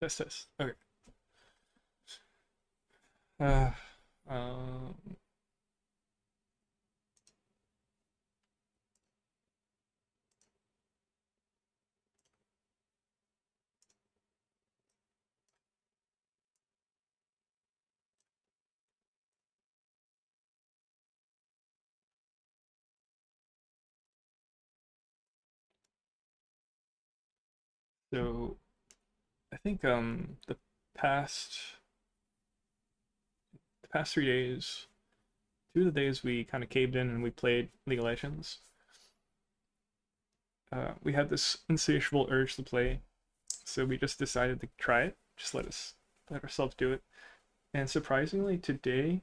Test, test. Okay. Uh, um, so I think past the past 3 days, 2 of the days we kind of caved in and we played League of Legends. We had this insatiable urge to play, so we just decided to try it. Just let ourselves do it. And surprisingly, today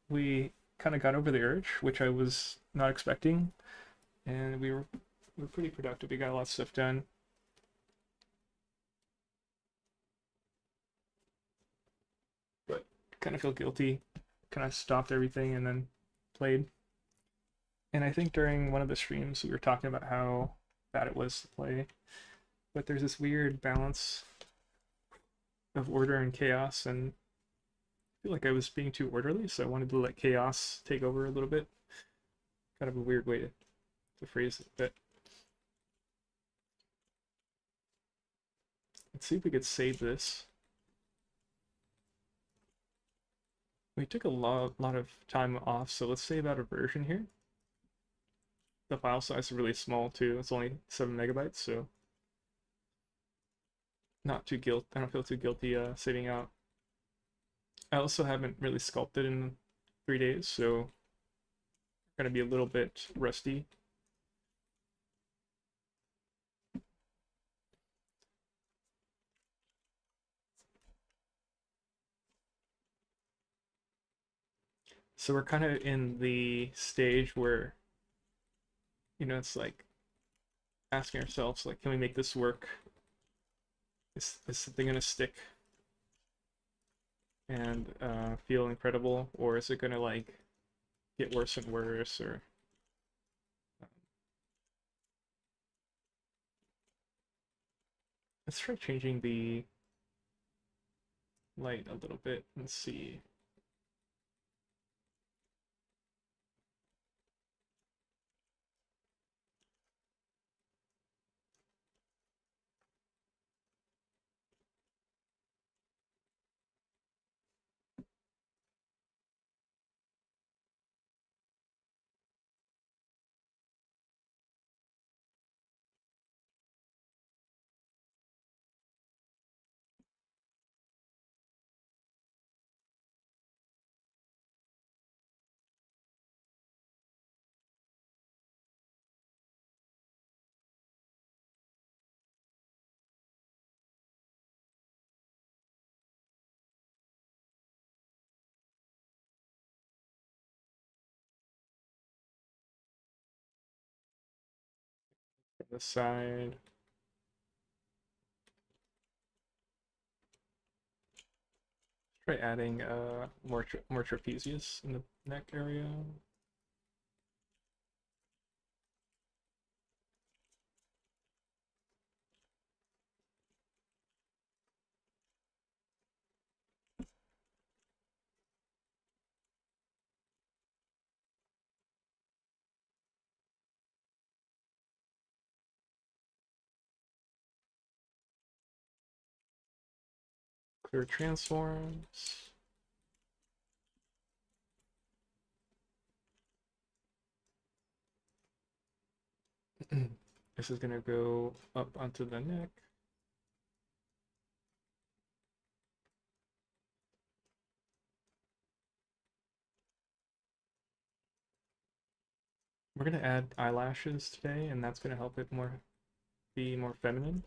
we kind of got over the urge, which I was not expecting, and we were pretty productive. We got a lot of stuff done, but kind of feel guilty. Kind of stopped everything and then played. And I think during one of the streams we were talking about how bad it was to play, but there's this weird balance of order and chaos, and I feel like I was being too orderly, so I wanted to let chaos take over a little bit. Kind of a weird way to phrase it, but let's see if we could save this. We took a lot of time off, so let's save out a version here. The file size is really small too. It's only 7 MB, so not too guilt. I don't feel too guilty saving out. I also haven't really sculpted in 3 days, so I'm gonna be a little bit rusty. So we're kind of in the stage where, it's like asking ourselves, like, can we make this work? Is something gonna stick and feel incredible, or is it gonna like get worse and worse? Or let's try changing the light a little bit and see. This side. Try adding more trapezius in the neck area. Clear transforms. This is gonna go up onto the neck. We're gonna add eyelashes today, and that's gonna help it be more feminine.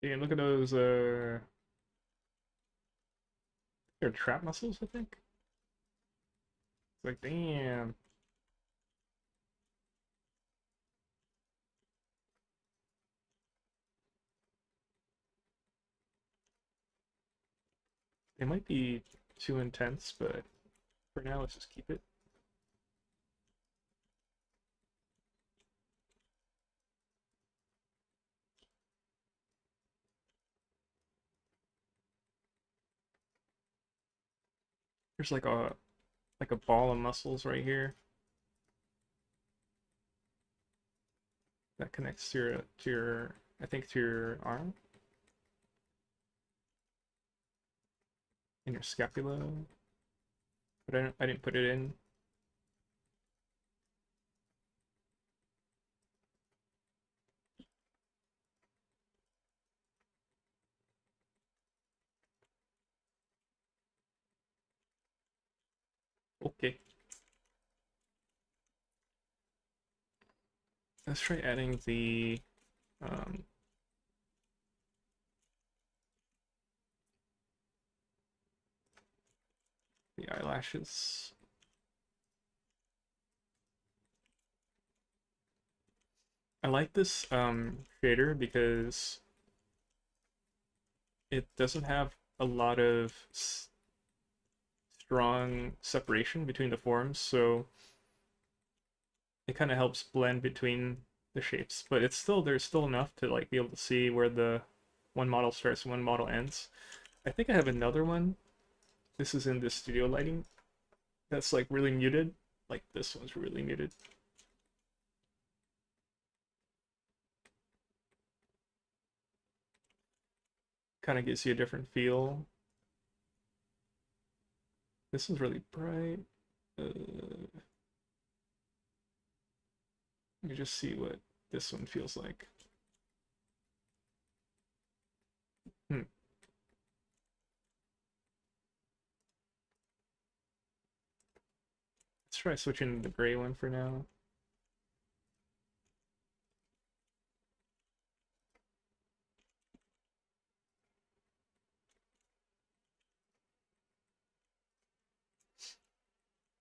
And look at those, they're trap muscles, I think. It's like, damn. They might be too intense, but for now, let's just keep it. There's like a ball of muscles right here that connects to your I think to your arm and your scapula, but I didn't put it in. Okay, let's try adding um, the eyelashes. I like this shader because it doesn't have a lot of strong separation between the forms, so it kind of helps blend between the shapes. But it's still there's still enough to like be able to see where the one model starts and one model ends. I think I have another one. This is in the studio lighting. That's like really muted. Like this one's really muted. Kind of gives you a different feel. This one's really bright. Let me just see what this one feels like. Hmm. Let's try switching to the gray one for now.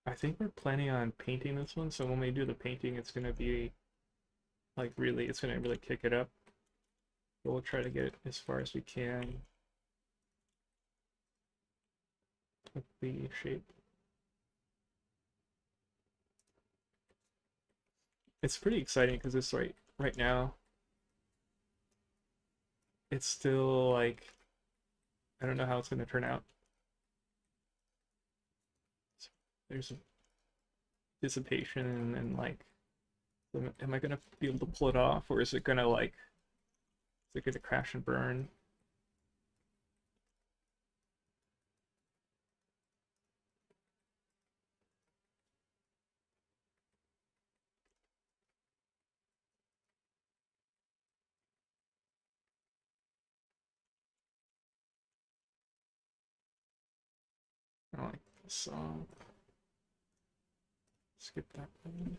I think we're planning on painting this one, so when we do the painting, it's gonna be like really, it's gonna really kick it up. But we'll try to get it as far as we can with the shape. It's pretty exciting because it's right now. It's still like I don't know how it's gonna turn out. So there's a dissipation and like, am I gonna be able to pull it off, or is it gonna like, is it gonna crash and burn? I don't like this song. Skip that one.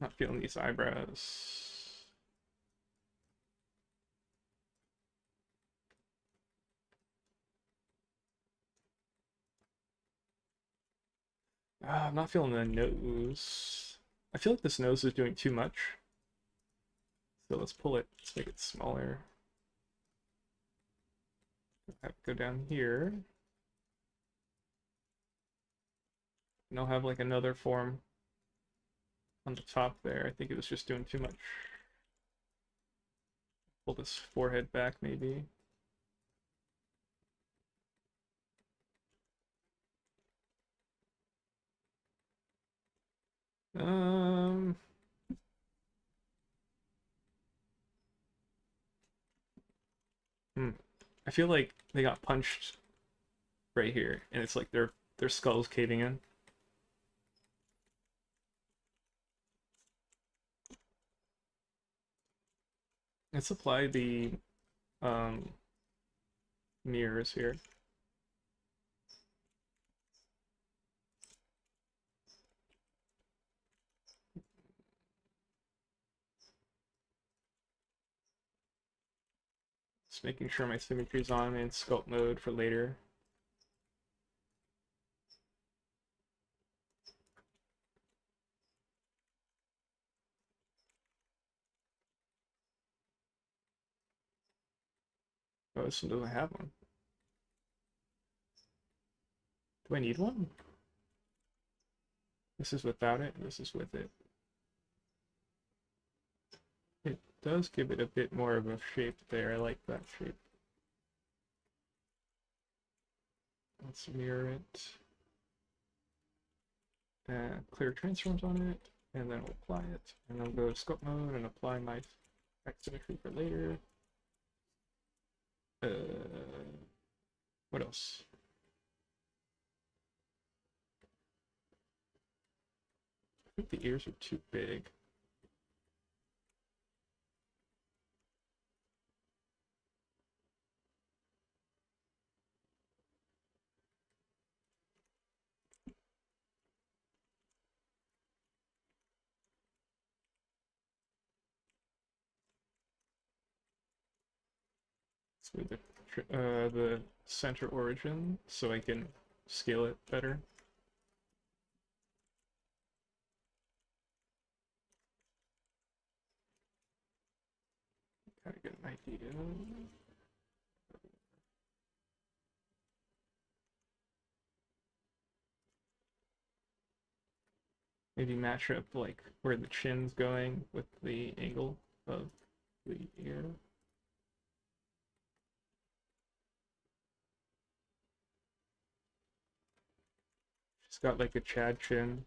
Not feeling these eyebrows. I'm not feeling the nose. I feel like this nose is doing too much. So let's pull it. Let's make it smaller. Have it go down here. And I'll have like another form on the top there. I think it was just doing too much. Pull this forehead back maybe. Um, I feel like they got punched right here, and it's like their skull's caving in. Let's apply the um, mirrors here. Just making sure my symmetry's on in sculpt mode for later. Oh, this one doesn't have one. Do I need one? This is without it, this is with it. It does give it a bit more of a shape there. I like that shape. Let's mirror it. And clear transforms on it, and then we'll apply it. And then go to sculpt mode and apply my symmetry for later. What else? I think the ears are too big. Let's move the center origin so I can scale it better. Kind of get an idea. Maybe match up like where the chin's going with the angle of the ear. She's got like a Chad chin,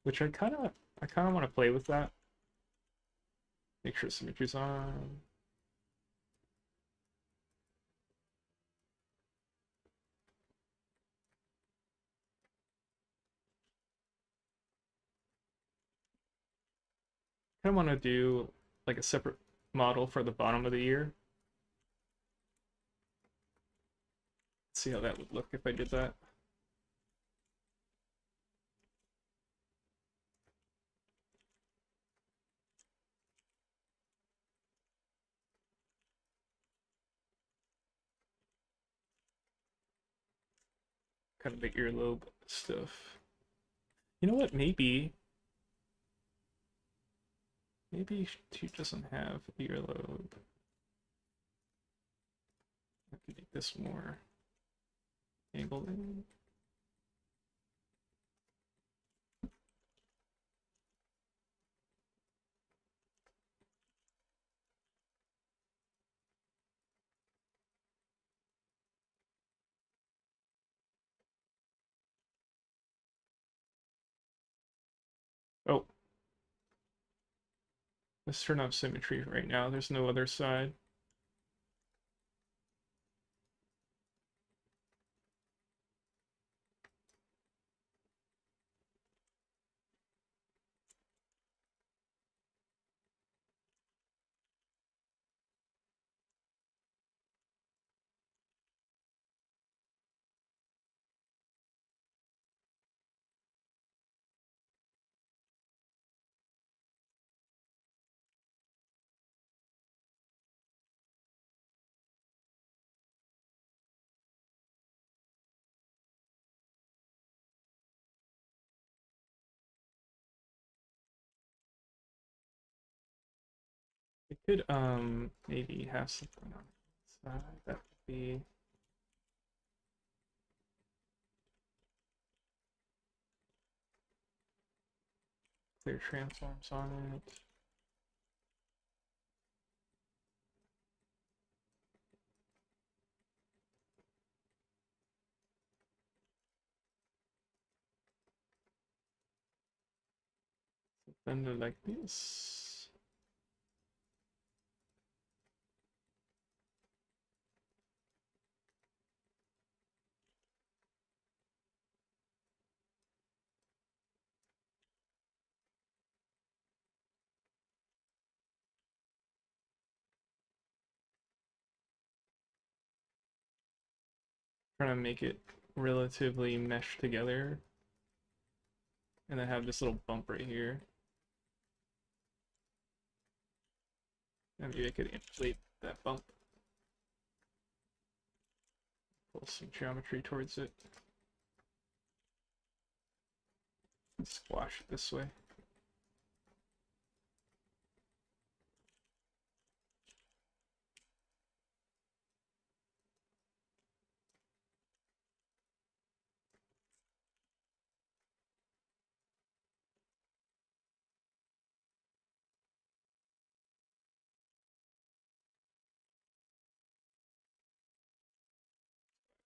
which I kind of want to play with that. Make sure symmetry's on. Kind of want to do like a separate model for the bottom of the ear. See how that would look if I did that. Kind of the earlobe stuff. You know what? Maybe she doesn't have earlobe. I can make this more angled in. Oh, let's turn off symmetry right now. There's no other side. I could maybe have something on the side that would be clear transforms on it. Then they're like this. trying to make it relatively meshed together. And then have this little bump right here. And maybe I could inflate that bump. Pull some geometry towards it. Squash it this way.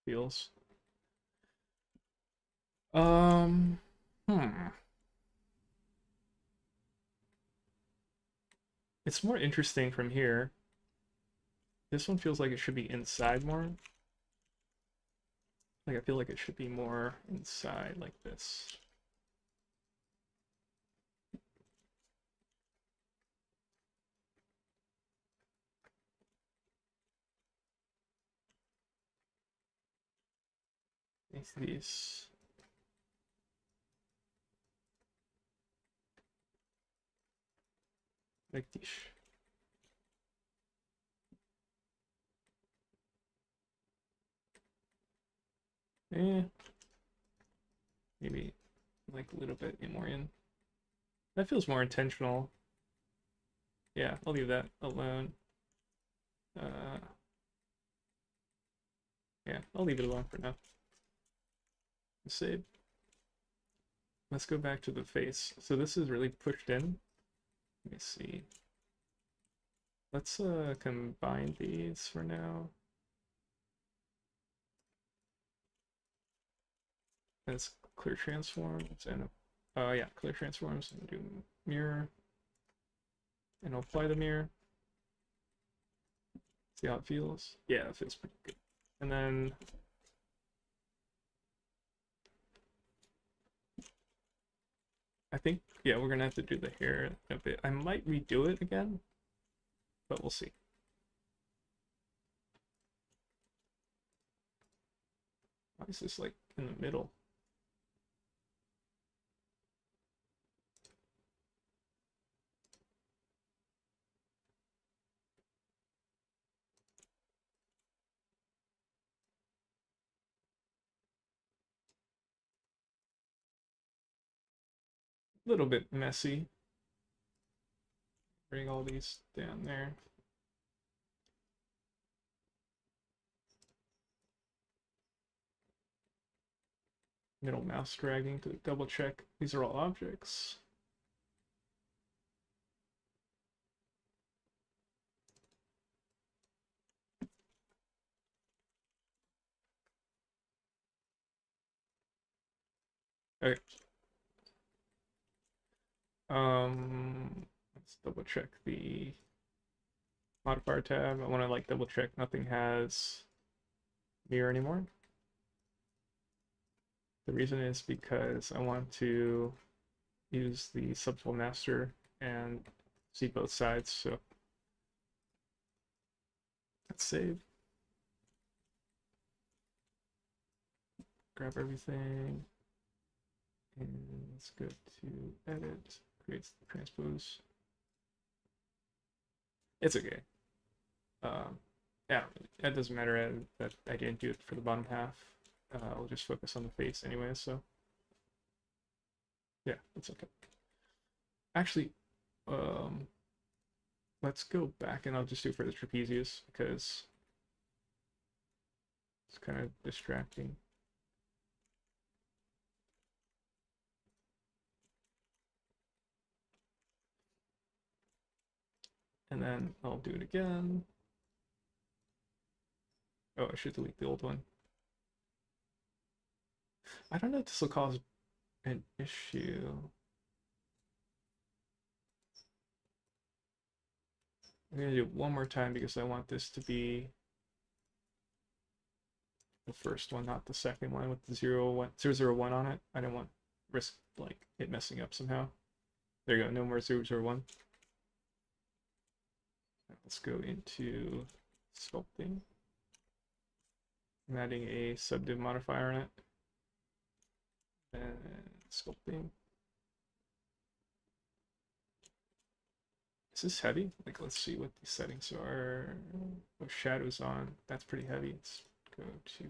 Feels. Um, It's more interesting from here. This one feels like it should be inside more. Like I feel like it should be more inside like this. These. Like these. Maybe like a little bit more in. That feels more intentional. Yeah, I'll leave that alone. Yeah, I'll leave it alone for now. Save. Let's go back to the face. So this is really pushed in. Let me see. Let's combine these for now. Let's clear transforms and yeah, clear transforms and do mirror. And I'll apply the mirror. See how it feels. Yeah, it feels pretty good. And then I think, yeah, we're gonna have to do the hair a bit. I might redo it again, but we'll see. Why is this like in the middle? A little bit messy. Bring all these down there. Middle mouse dragging to double check. These are all objects. Okay. Let's double check the modifier tab. I want to like double check nothing has mirror anymore. The reason is because I want to use the subtool master and see both sides. So let's save. Grab everything. And let's go to edit, creates the transpose. It's okay. Yeah, it doesn't matter that I didn't do it for the bottom half. We'll just focus on the face anyway, so yeah, it's okay. Actually, let's go back and I'll just do it for the trapezius because it's kind of distracting. And then I'll do it again. Oh, I should delete the old one. I don't know if this will cause an issue. I'm gonna do it one more time because I want this to be the first one, not the second one with the 001 on it. I don't want risk like it messing up somehow. There you go, no more 001. Let's go into sculpting. I'm adding a subdiv modifier on it. And sculpting. Is this heavy? Like, let's see what the settings are. Oh, shadows on. That's pretty heavy. Let's go to.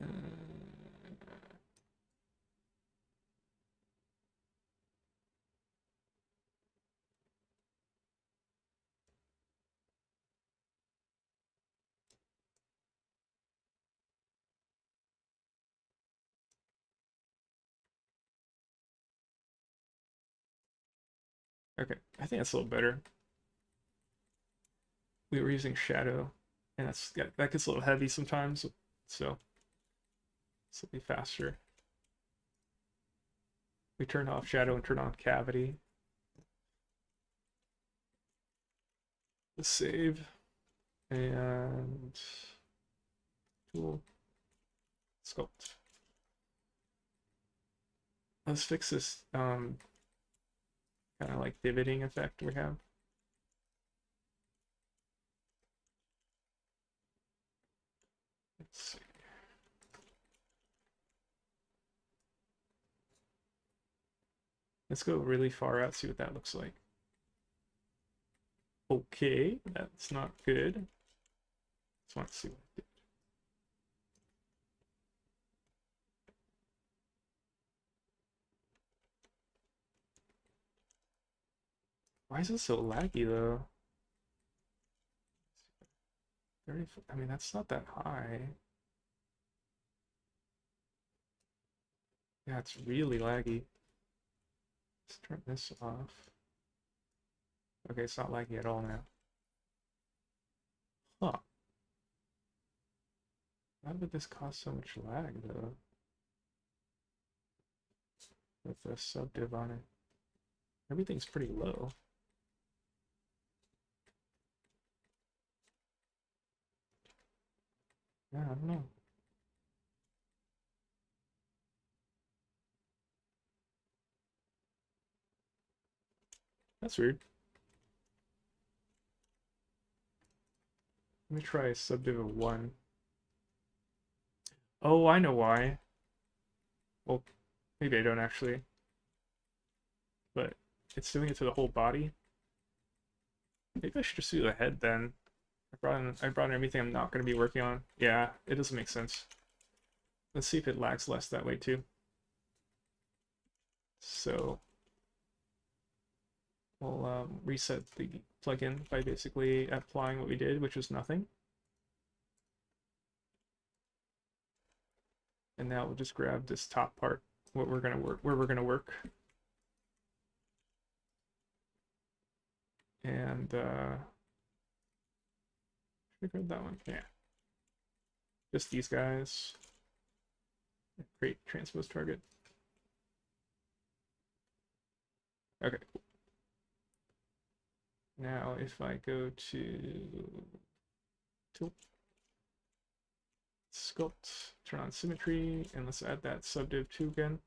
Uh, okay, I think that's a little better. We were using shadow, and that gets a little heavy sometimes, so this will be faster. We turn off shadow and turn on cavity. Let's save and tool sculpt. Let's fix this kind of like pivoting effect we have. Let's see. Let's go really far out, see what that looks like. Okay, that's not good. Just want to see what it did. Why is it so laggy though? 30, I mean, that's not that high. Yeah, it's really laggy. Let's turn this off. Okay, it's not laggy at all now. Huh. Why would this cause so much lag though? With the subdiv on it. Everything's pretty low. Yeah, I don't know. That's weird. Let me try subdiv of 1. Oh, I know why. Well, maybe I don't actually. But it's doing it to the whole body. Maybe I should just do the head then. I brought in everything I'm not going to be working on. Yeah, it doesn't make sense. Let's see if it lags less that way too. So we'll reset the plugin by basically applying what we did, which was nothing. And now we'll just grab this top part, where we're gonna work. And should I grab that one? Yeah. Just these guys. Create transpose target. Okay. Now if I go to tool, sculpt, turn on symmetry, and let's add that subdiv 2 again.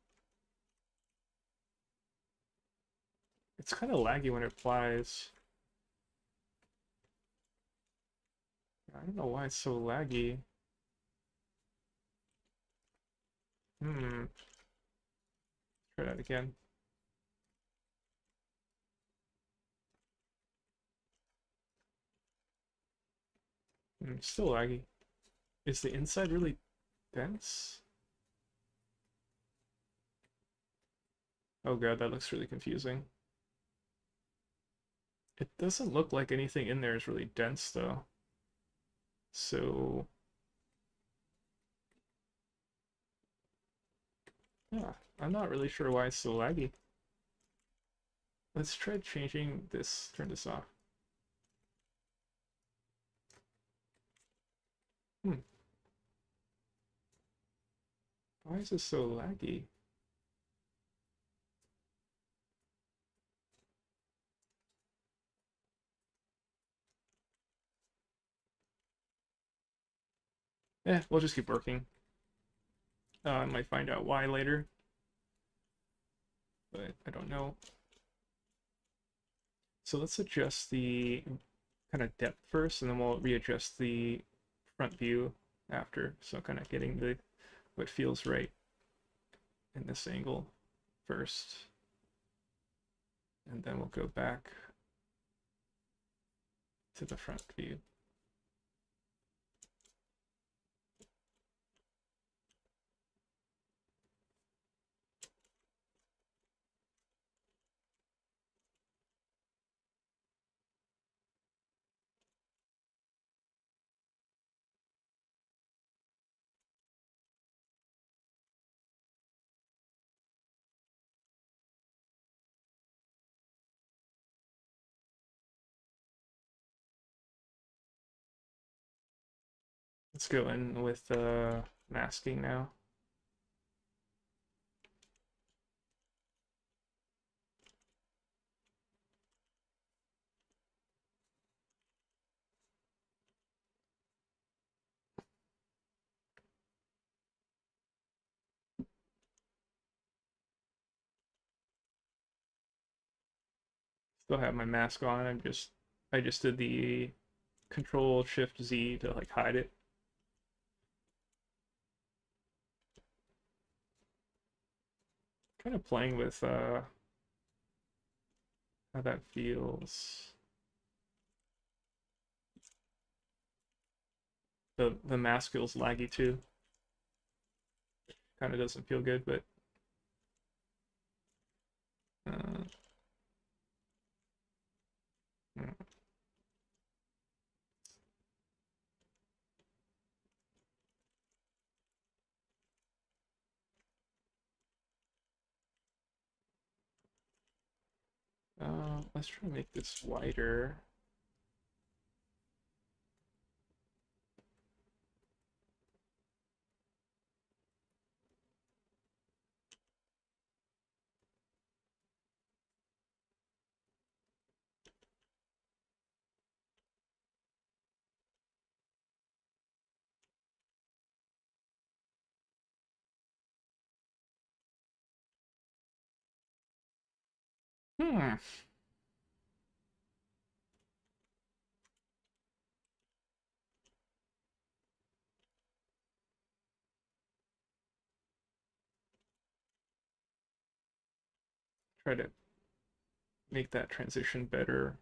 It's kind of laggy when it applies. I don't know why it's so laggy. Try that again. Still laggy. Is the inside really dense? Oh god, that looks really confusing. It doesn't look like anything in there is really dense though. So yeah, I'm not really sure why it's so laggy. Let's try changing this, turn this off. Why is this so laggy? We'll just keep working. I might find out why later, but I don't know. So let's adjust the kind of depth first, and then we'll readjust the front view after. So kind of getting the what feels right in this angle first, and then we'll go back to the front view. Let's go in with masking now. Still have my mask on. I just did the Control Shift Z to like hide it. Kind of playing with how that feels. The mask feels laggy too. Kind of doesn't feel good, but uh, let's try to make this wider. Hmm. Try to make that transition better.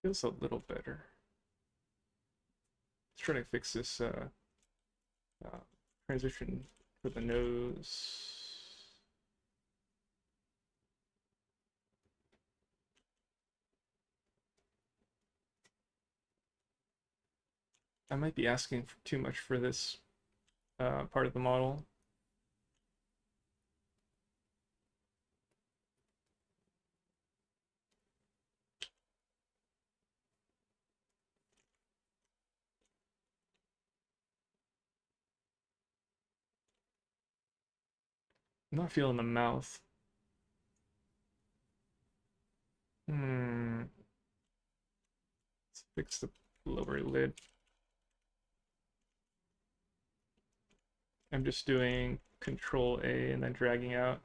Feels a little better. Let's try to fix this uh, transition for the nose. I might be asking for too much for this part of the model. I'm not feeling the mouth. Let's fix the lower lid. I'm just doing Control A and then dragging out.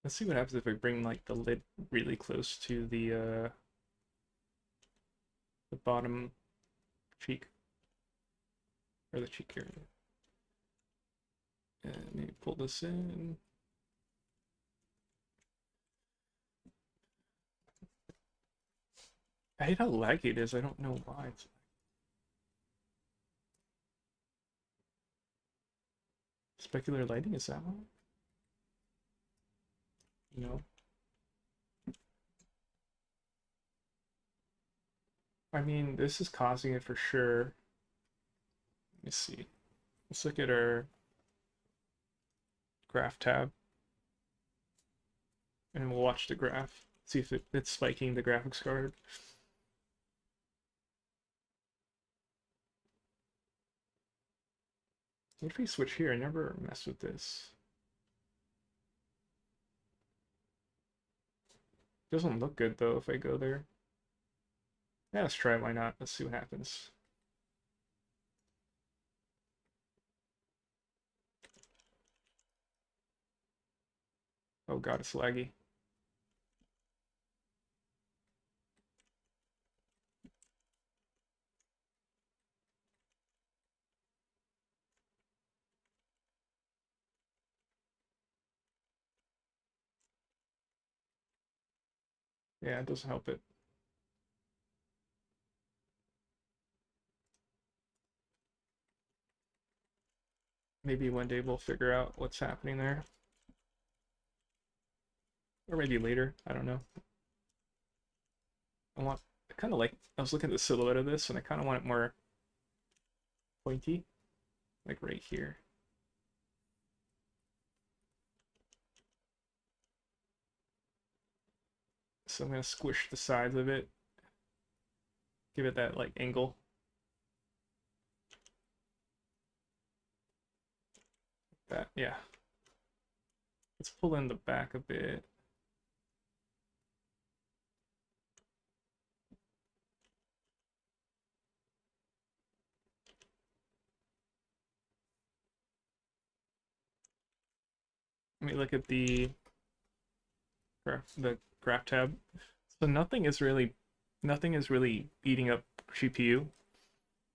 Let's see what happens if I bring like the lid really close to the bottom cheek or the cheek area. And maybe pull this in. I hate how laggy it is. I don't know why. Specular lighting, is that one? No. I mean, this is causing it for sure. Let me see. Let's look at our graph tab and we'll watch the graph. See if it's spiking the graphics card. What if we switch here? I never messed with this. Doesn't look good though if I go there. Yeah, let's try it, why not? Let's see what happens. Oh god, it's laggy. Yeah, it doesn't help it. Maybe one day we'll figure out what's happening there. Or maybe later, I don't know. I kind of like, I was looking at the silhouette of this and I kind of want it more pointy, like right here. So I'm gonna squish the sides of it, give it that like angle. That, yeah. Let's pull in the back a bit. Let me look at the graph tab. So nothing is really eating up GPU.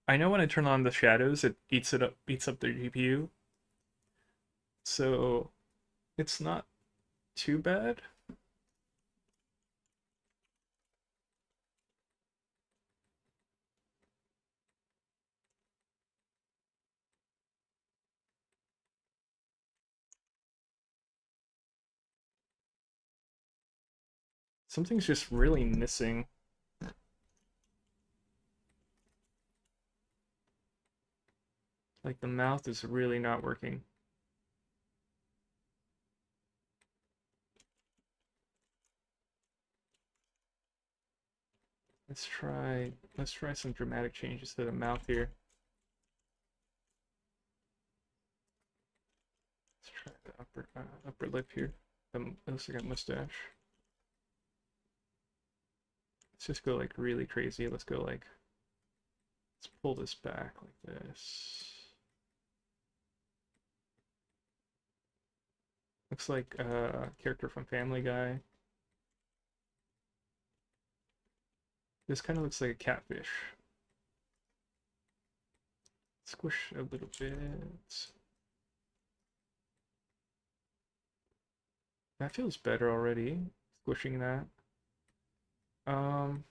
I know when I turn on the shadows, it eats up the GPU. So it's not too bad. Something's just really missing. Like the mouth is really not working. Let's try some dramatic changes to the mouth here. Let's try the upper lip here. It looks like a mustache. Let's just go like really crazy. Let's go like, let's pull this back like this. Looks like a character from Family Guy. This kind of looks like a catfish. Squish a little bit. That feels better already, squishing that. Um,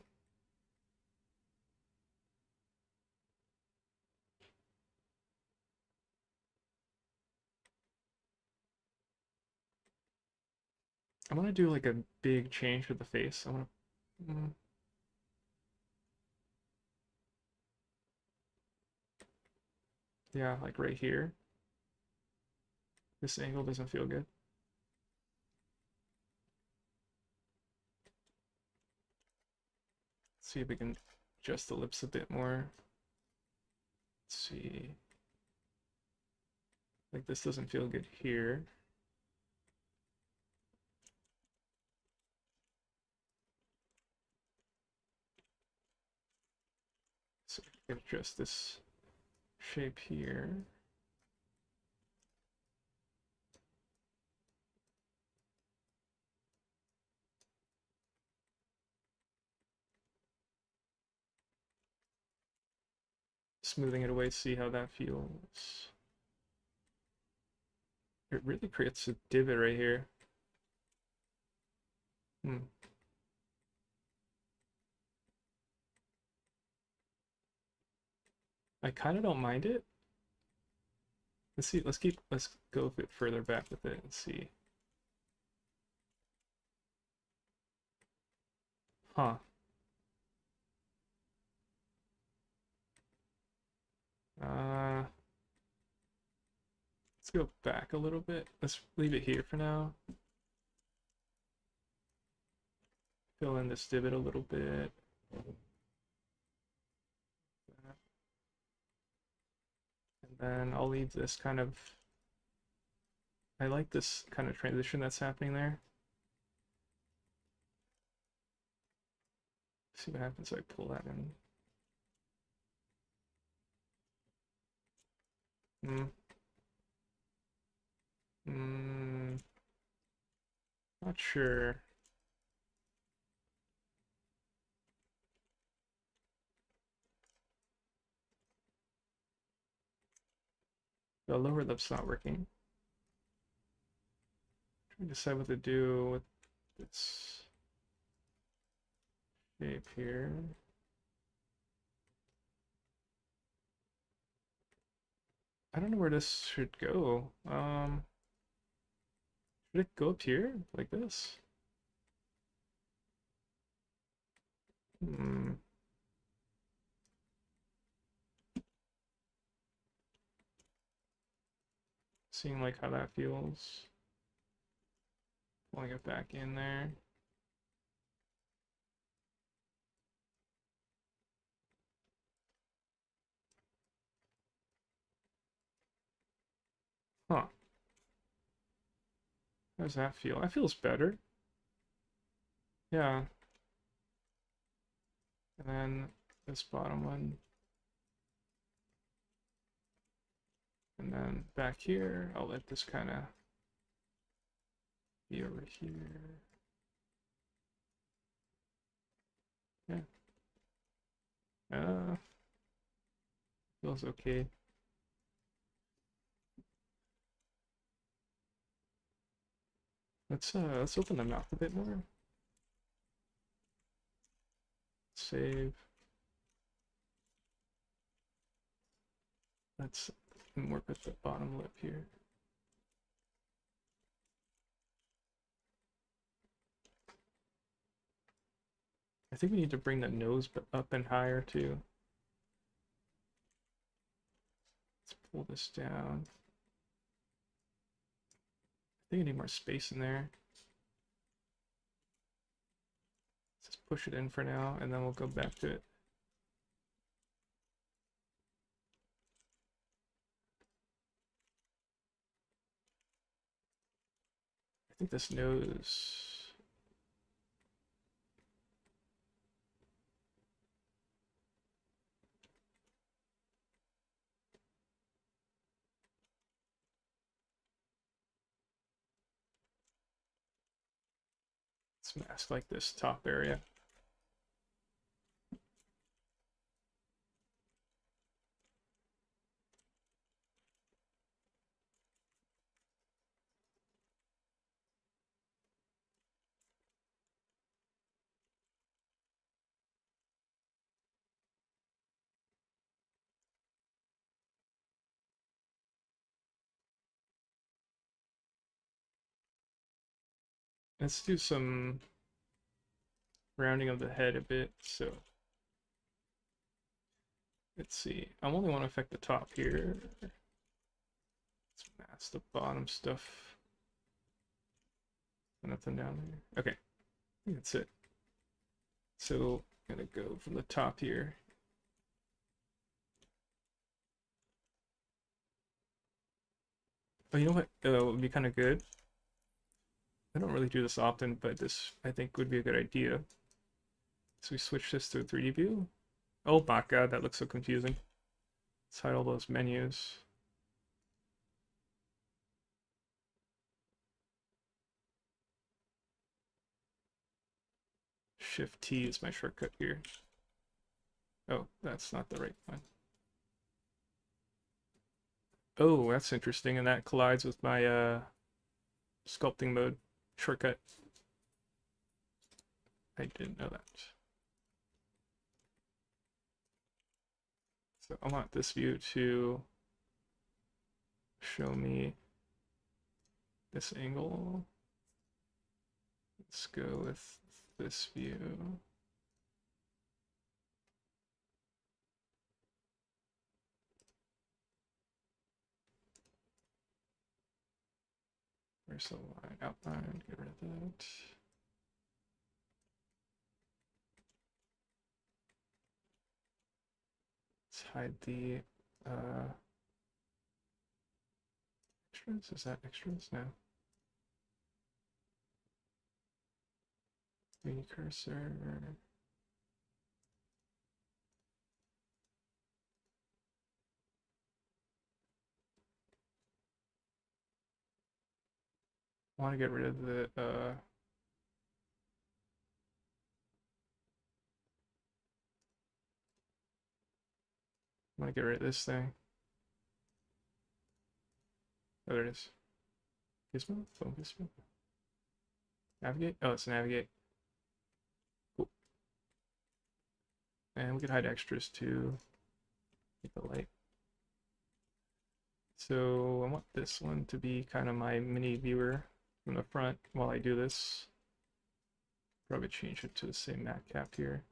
I want to do like a big change with the face. I want to, yeah, like right here. This angle doesn't feel good. Let's see if we can adjust the lips a bit more. Let's see. Like this doesn't feel good here. So we can adjust this shape here. Smoothing it away, see how that feels. It really creates a divot right here. I kind of don't mind it. Let's see. Let's go a bit further back with it and see. Huh. Uh, let's go back a little bit. Let's leave it here for now. Fill in this divot a little bit. And then I'll leave this kind of, I like this kind of transition that's happening there. See what happens if I pull that in. Not sure. The lower lip's not working. Trying to decide what to do with this shape here. I don't know where this should go. Should it go up here like this? Seeing like how that feels. Pulling it back in there. Huh. How does that feel? That feels better. Yeah. And then this bottom one. And then back here, I'll let this kind of be over here. Yeah. Feels okay. Let's open the mouth a bit more. Save. Let's work with the bottom lip here. I think we need to bring the nose up and higher too. Let's pull this down. I think I need more space in there. Let's just push it in for now, and then we'll go back to it. I think this nose... Let's mask like this top area. Let's do some rounding of the head a bit. So let's see. I only want to affect the top here. Let's mask the bottom stuff. Nothing down there. Okay, I think that's it. So I'm gonna go from the top here. Oh, you know what? Would be kind of good. I don't really do this often, but this I think would be a good idea. So we switch this to a 3D view. Oh my god, that looks so confusing. Let's hide all those menus. Shift T is my shortcut here. Oh, that's not the right one. Oh, that's interesting, and that collides with my sculpting mode shortcut. I didn't know that. So I want this view to show me this angle. Let's go with this view. Where's the line? Outline, get rid of that. Let's hide the extras. Is that extras? No. 3D cursor. I want to get rid of the I want to get rid of this thing. Oh, there it is. Gizmo? Phone Gizmo? Navigate? Oh, it's navigate. Cool. And we could hide extras too. Make the light. So I want this one to be kind of my mini viewer from the front while I do this. Probably change it to the same mat cap here.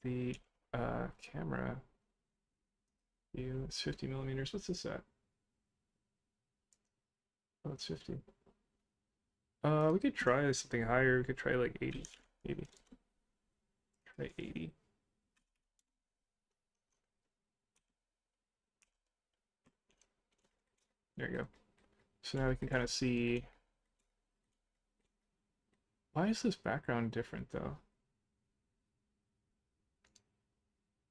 The camera view is 50 millimeters. What's this at? Oh, it's 50. We could try something higher. We could try like 80, maybe. Try 80. There you go. So now we can kind of see. Why is this background different though?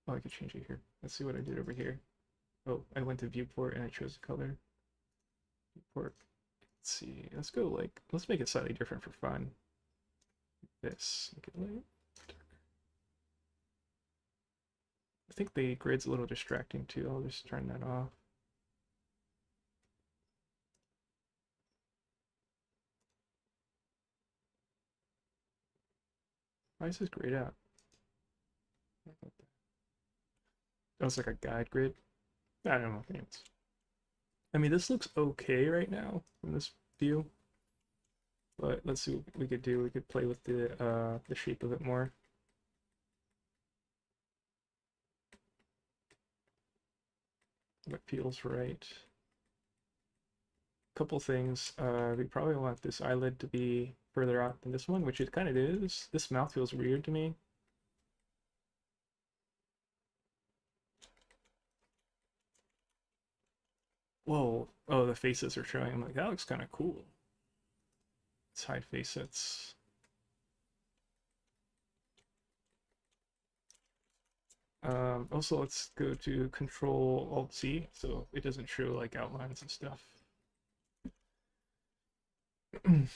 Oh, I could change it here. Let's see what I did over here. Oh, I went to viewport and I chose the color. Viewport. Let's see. Let's go like, let's make it slightly different for fun. This. Make it light. I think the grid's a little distracting too. I'll just turn that off. Why is this grayed out? That was like a guide grid. I don't know. Anyways. I mean, this looks okay right now from this view. But let's see what we could do. We could play with the shape of it more. What feels right. Couple things. We probably want this eyelid to be further out than this one, which it kind of is. This mouth feels weird to me. Whoa. Oh, the faces are showing. I'm like, that looks kind of cool. Let's hide facets. Also, let's go to Control Alt C so it doesn't show like outlines and stuff. I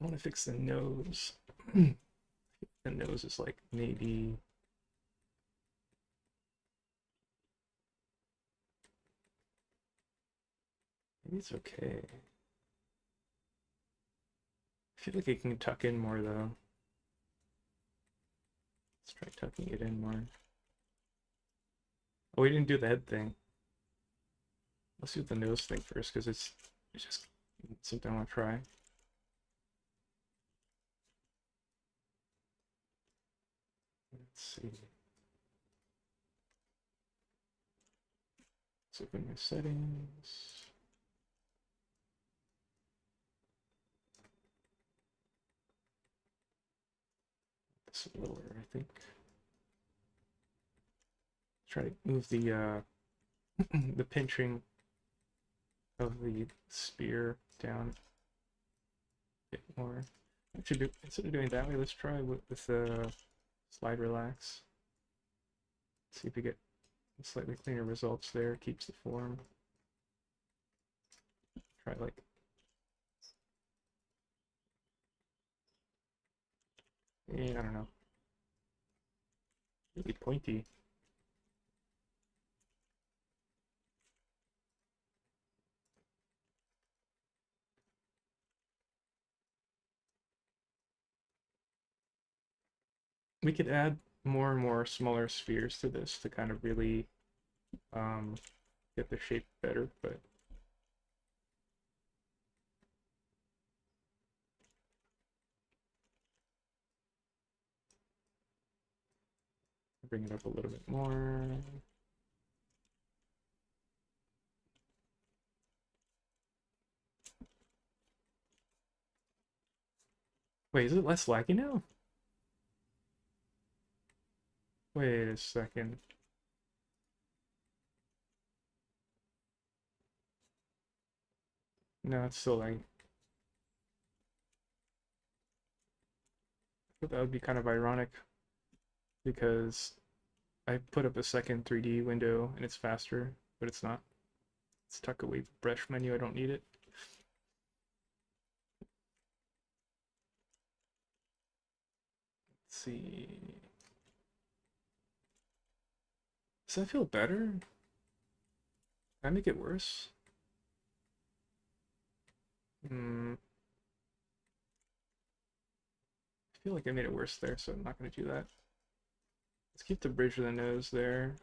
want to fix the nose. The nose is like maybe. Maybe it's okay. I feel like it can tuck in more though. Let's try tucking it in more. Oh, we didn't do the head thing. Let's do the nose thing first because it's just something I want to try. Let's see. Let's open my settings. This lower, I think. Try to move the the pinching of the spear down a bit more. Actually, instead of doing that way, let's try with slide relax. See if we get slightly cleaner results there. Keeps the form. Try like. I don't know. Really pointy. We could add more and more smaller spheres to this to kind of really um, get the shape better, but bring it up a little bit more. Wait, is it less laggy now? Wait a second. No, it's still laggy. But that would be kind of ironic because I put up a second 3D window and it's faster, but it's not. Let's tuck away the brush menu. I don't need it. Let's see. Does that feel better? Can I make it worse? Hmm. I feel like I made it worse there, so I'm not going to do that. Let's keep the bridge of the nose there.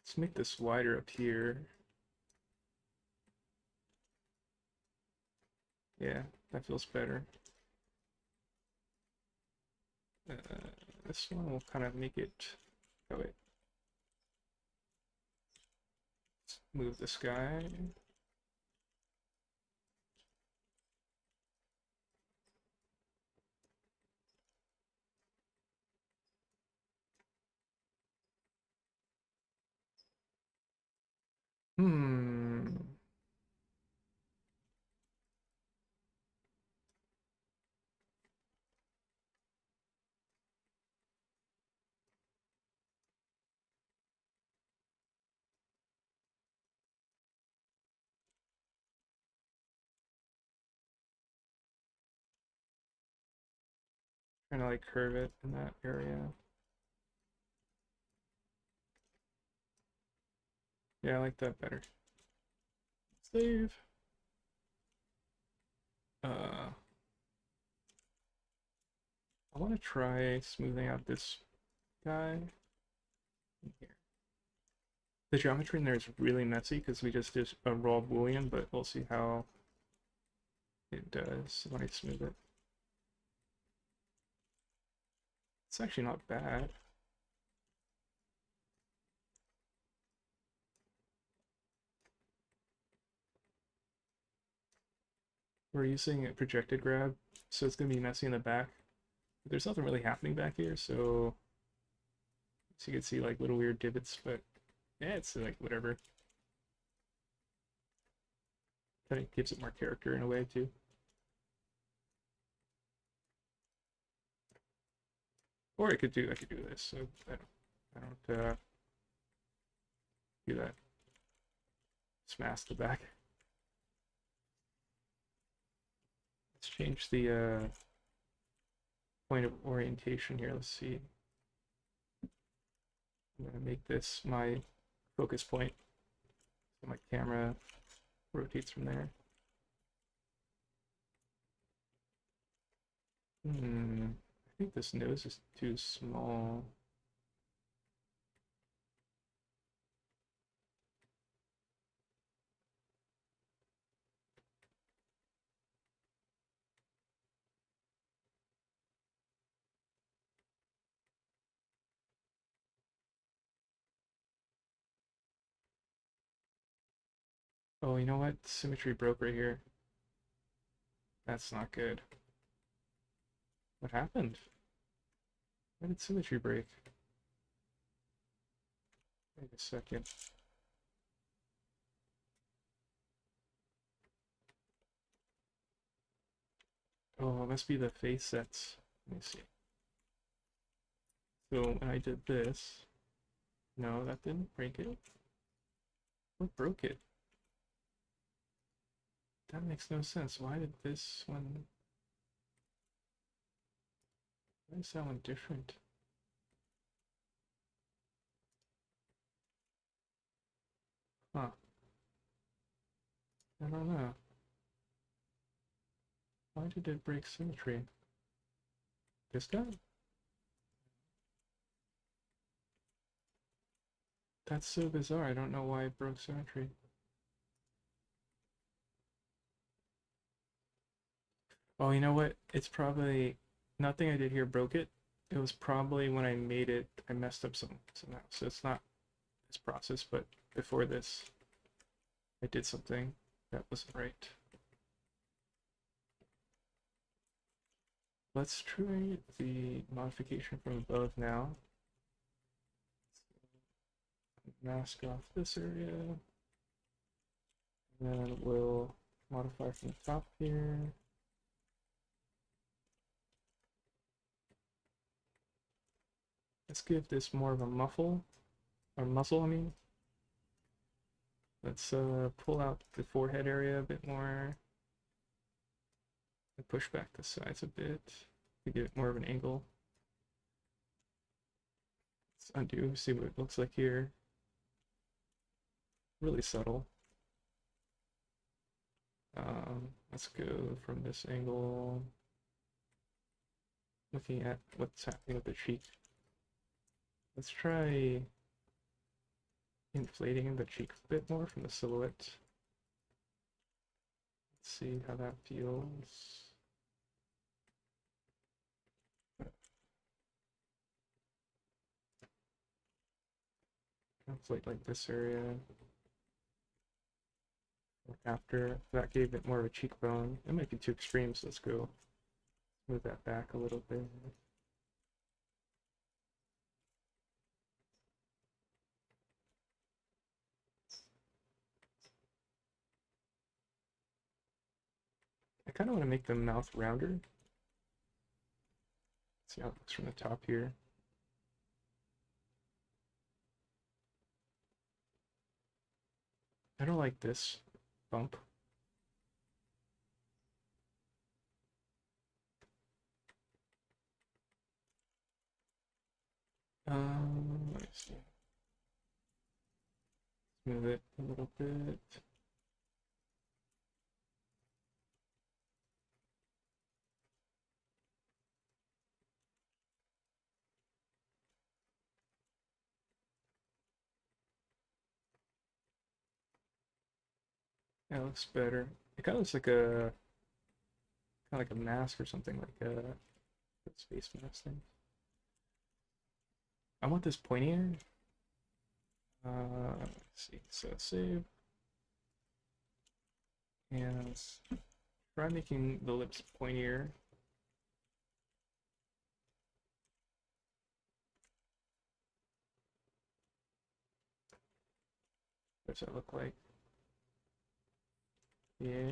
Let's make this wider up here. Yeah, that feels better. Uh, this one will kind of make it. Oh wait. Let's move this guy. Hmm. Trying to like curve it in that area. Yeah, I like that better. Save. I want to try smoothing out this guy here. The geometry in there is really messy because we just did a raw boolean, but we'll see how it does when I smooth it. It's actually not bad. We're using a projected grab, so it's going to be messy in the back. But there's nothing really happening back here, so you can see like little weird divots, but yeah, it's like whatever. Kind of gives it more character in a way too. Or I could do this. So I don't do that. Just mask the back. Let's change the point of orientation here. Let's see. I'm gonna make this my focus point. So my camera rotates from there. I think this nose is too small. Oh, you know what? Symmetry broke right here. That's not good. What happened? Why did symmetry break? Wait a second. Oh, it must be the face sets. Let me see. So when I did this, no, that didn't break it. What broke it? That makes no sense. Why did this one... Why is that one different? Huh. I don't know. Why did it break symmetry? This guy? That's so bizarre. I don't know why it broke symmetry. Oh, you know what? It's probably nothing I did here broke it. It was probably when I made it, I messed up somehow. So it's not this process, but before this, I did something that wasn't right. Let's try the modification from above now. Mask off this area. And then we'll modify from the top here. Let's give this more of a muffle, or muzzle, I mean. Let's pull out the forehead area a bit more. And push back the sides a bit to give it more of an angle. Let's undo, see what it looks like here. Really subtle. Let's go from this angle, looking at what's happening with the cheek. Let's try inflating the cheek a bit more from the silhouette. Let's see how that feels. Inflate like this area. After that gave it more of a cheekbone. It might be too extreme, so let's go move that back a little bit. I kind of want to make the mouth rounder. See how it looks from the top here. I don't like this bump. Let me see. Move it a little bit. That looks better. It kind of looks like a mask or something, like a space mask thing. I want this pointier. Let's see. So save. And let's try making the lips pointier. What does that look like? Yeah.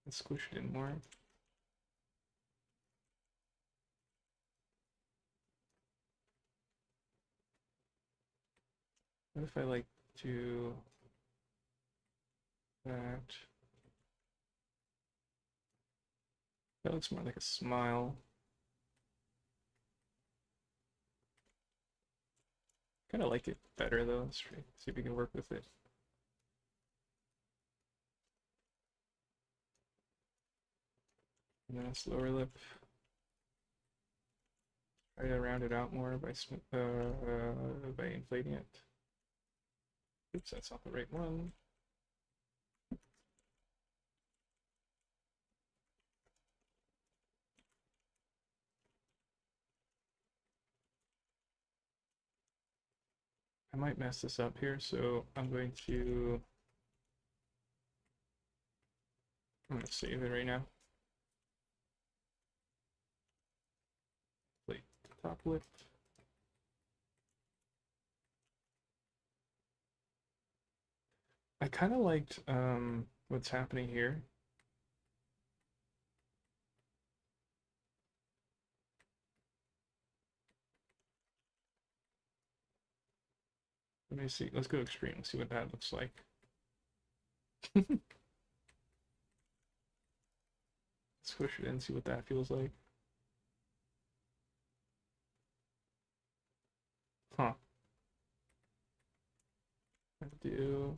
Let's squish it in more. What if I like to that? That looks more like a smile. Kind of like it better though. Let's see if we can work with it. And then this lower lip. Try to round it out more by inflating it. Oops, that's not the right one. I might mess this up here, so I'm going to save it right now. Plate top lip. I kind of liked what's happening here. Let me see. Let's go extreme. Let's see what that looks like. Squish it in, see what that feels like. Huh. I do.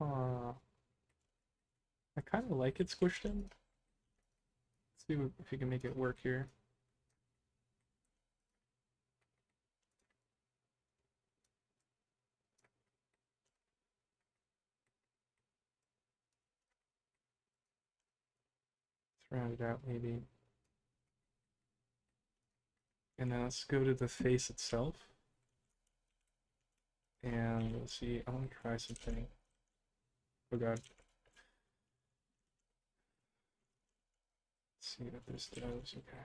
I kind of like it squished in. Let's see if you can make it work here. Let's round it out maybe. And then let's go to the face itself. And let's see, I want to try something. Oh god. Let's see what this does. Okay.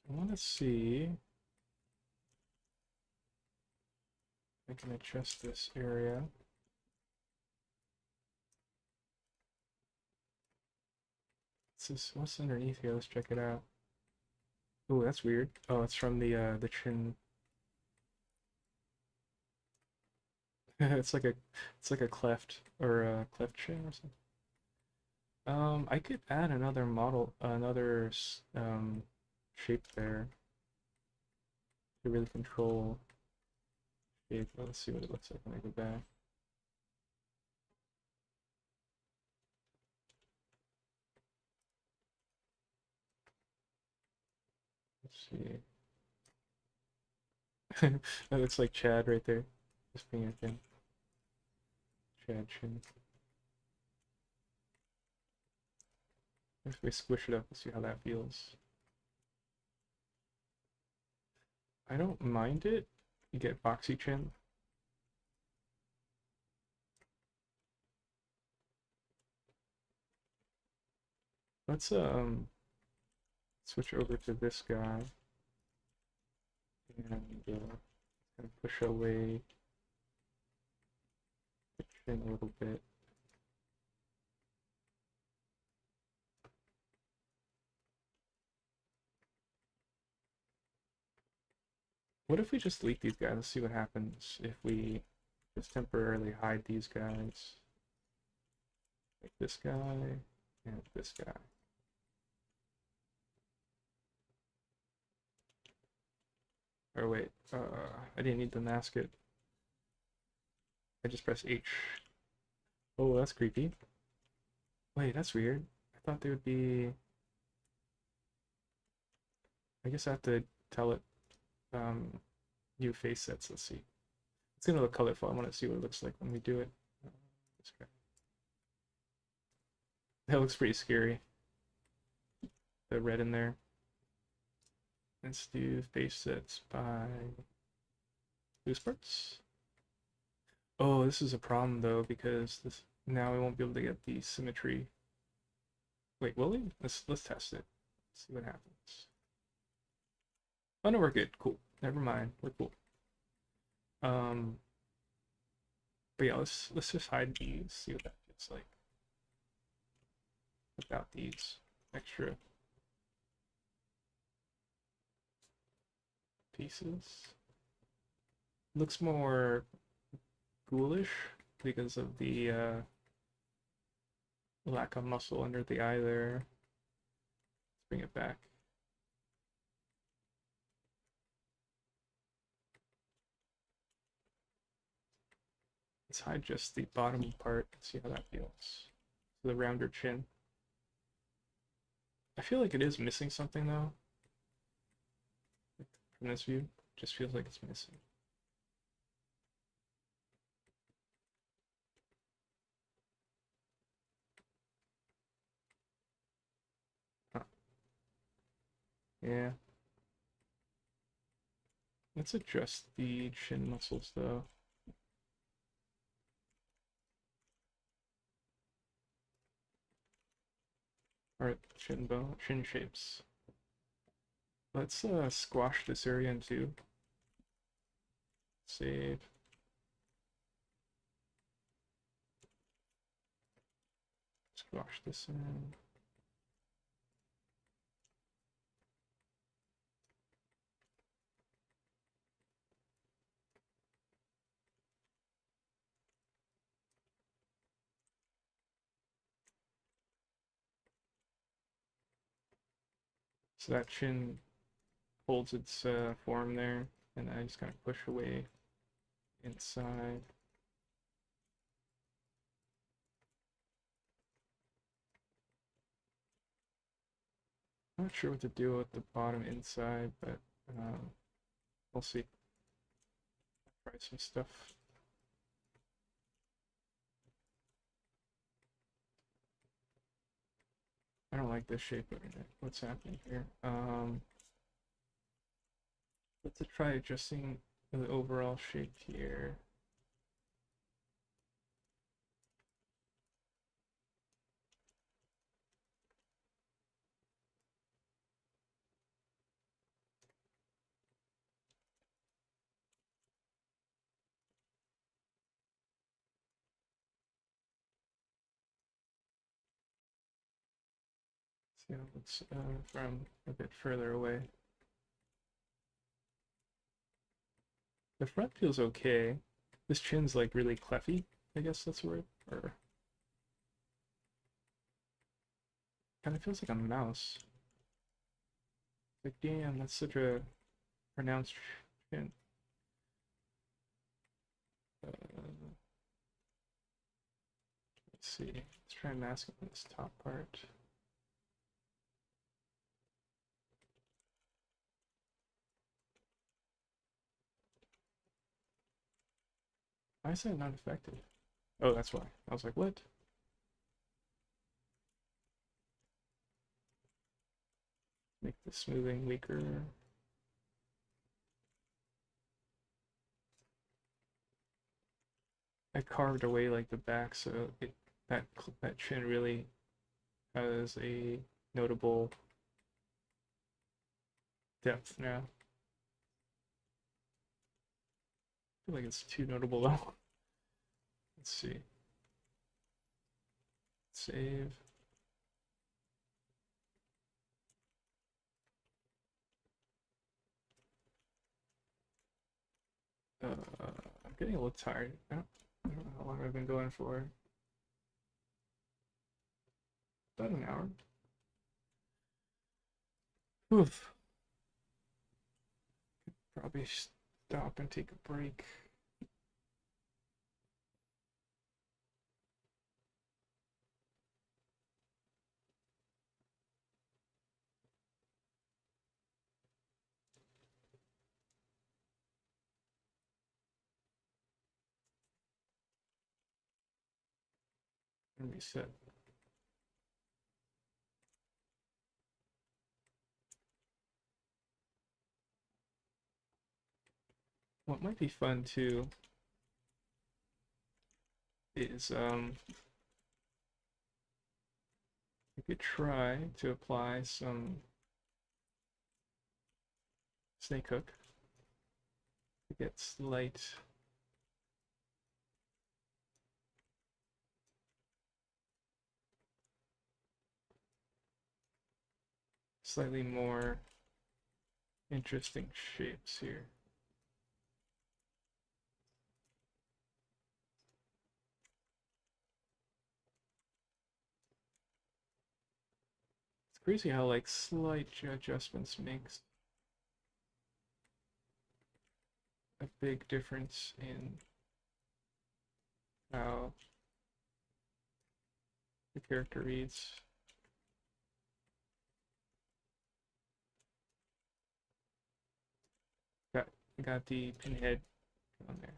I want to see if I can adjust this area. What's underneath here? Let's check it out. Oh, that's weird. Oh, it's from the chin. It's like a cleft or a cleft chin or something. I could add another model, another shape there to really control shape. Let's see what it looks like when I go back. Let's see. That looks like Chad right there. Just being a thing. Chad chin. If we squish it up, we'll see how that feels. I don't mind it. You get boxy chin. Let's switch over to this guy and kind of push away the chin a little bit. What if we just delete these guys? Let's see what happens if we just temporarily hide these guys. Like this guy and this guy. Or wait, I didn't need to mask it. I just pressed H. Oh, that's creepy. Wait, that's weird. I thought they would be... I guess I have to tell it new face sets. Let's see. It's gonna look colorful. I want to see what it looks like when we do it. That looks pretty scary. The red in there. Let's do face sets by loose parts. Oh, this is a problem though, because this now we won't be able to get the symmetry. Wait, will we? Let's test it. See what happens. Oh no, we're good. Cool. Never mind. We're cool. But yeah, let's just hide these. See what that feels like without these extra pieces. Looks more ghoulish because of the lack of muscle under the eye there. Let's bring it back. Let's hide just the bottom part and see how that feels. The rounder chin. I feel like it is missing something though. From this view, just feels like it's missing. Huh. Yeah. Let's adjust the chin muscles though. Alright, chin bone, chin shapes. Let's squash this area in two. Save. Squash this in. So that chin holds its form there, and I just kind of push away inside. Not sure what to do with the bottom inside, but we'll see. Try some stuff. I don't like this shape of it. What's happening here? Let's try adjusting the overall shape here. See how it's from a bit further away. The front feels okay. This chin's like really cleffy, I guess that's the word. Or kind of feels like a mouse. Like, damn, that's such a pronounced chin. Let's see. Let's try and mask it on this top part. Why is that not effective? Oh, that's why. I was like, what? Make the smoothing weaker. I carved away like the back, so that chin really has a notable depth now. I feel like it's too notable though. Let's see. Save. I'm getting a little tired. I don't know how long I've been going for. About an hour. Oof. Could probably stop and take a break. And reset. What might be fun too is you could try to apply some snake hook to get slightly more interesting shapes here. It's crazy how like slight adjustments makes a big difference in how the character reads. Got the pinhead on there.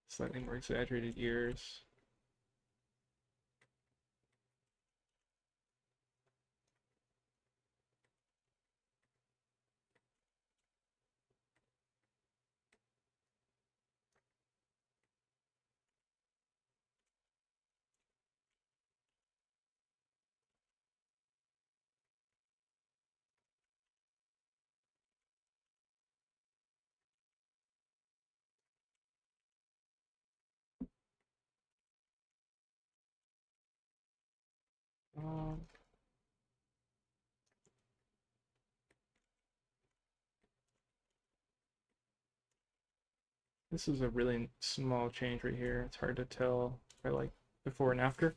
Slightly more exaggerated ears. Um, This is a really small change right here. It's hard to tell by like before and after.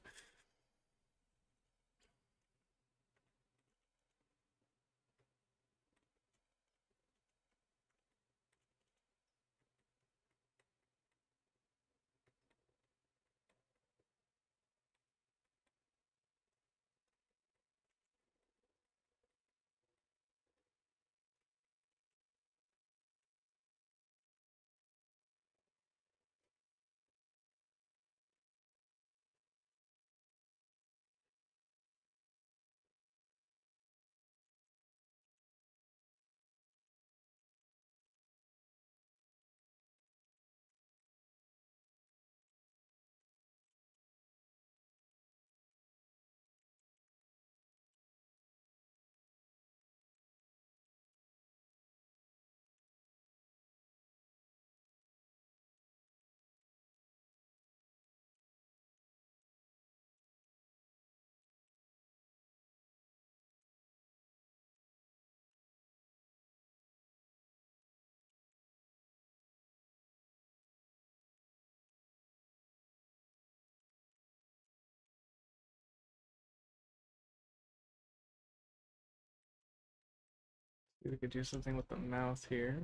We could do something with the mouth here.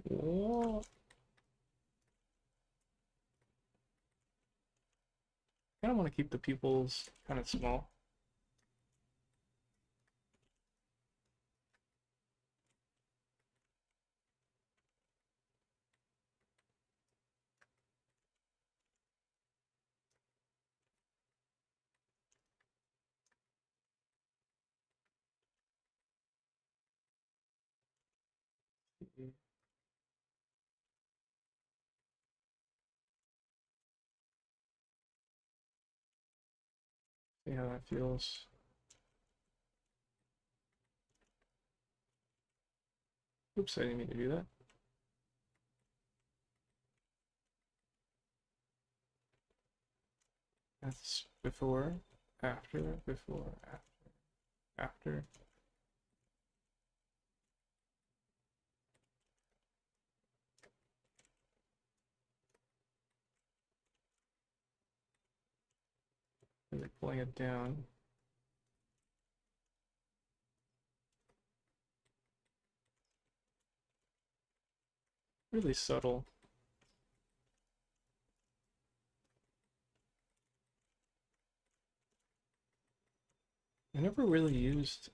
Whoa. I kind of want to keep the pupils kind of small. See how that feels. Oops, I didn't mean to do that. That's before, after, before, after. Really pulling it down. Really subtle. I never really used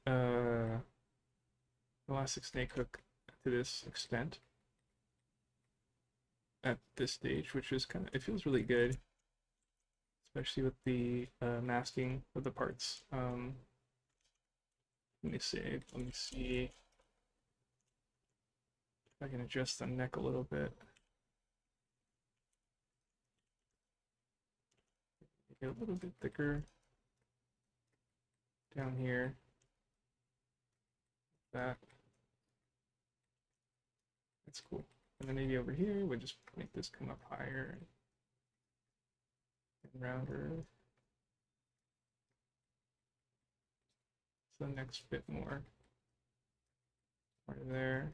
elastic snake hook to this extent at this stage, which is kind of, it feels really good, especially with the masking of the parts. Let me save. Let me see if I can adjust the neck a little bit. Make it a little bit thicker down here. That. That's cool. And then maybe over here, we'll just make this come up higher and rounder. So the next bit more. Right there.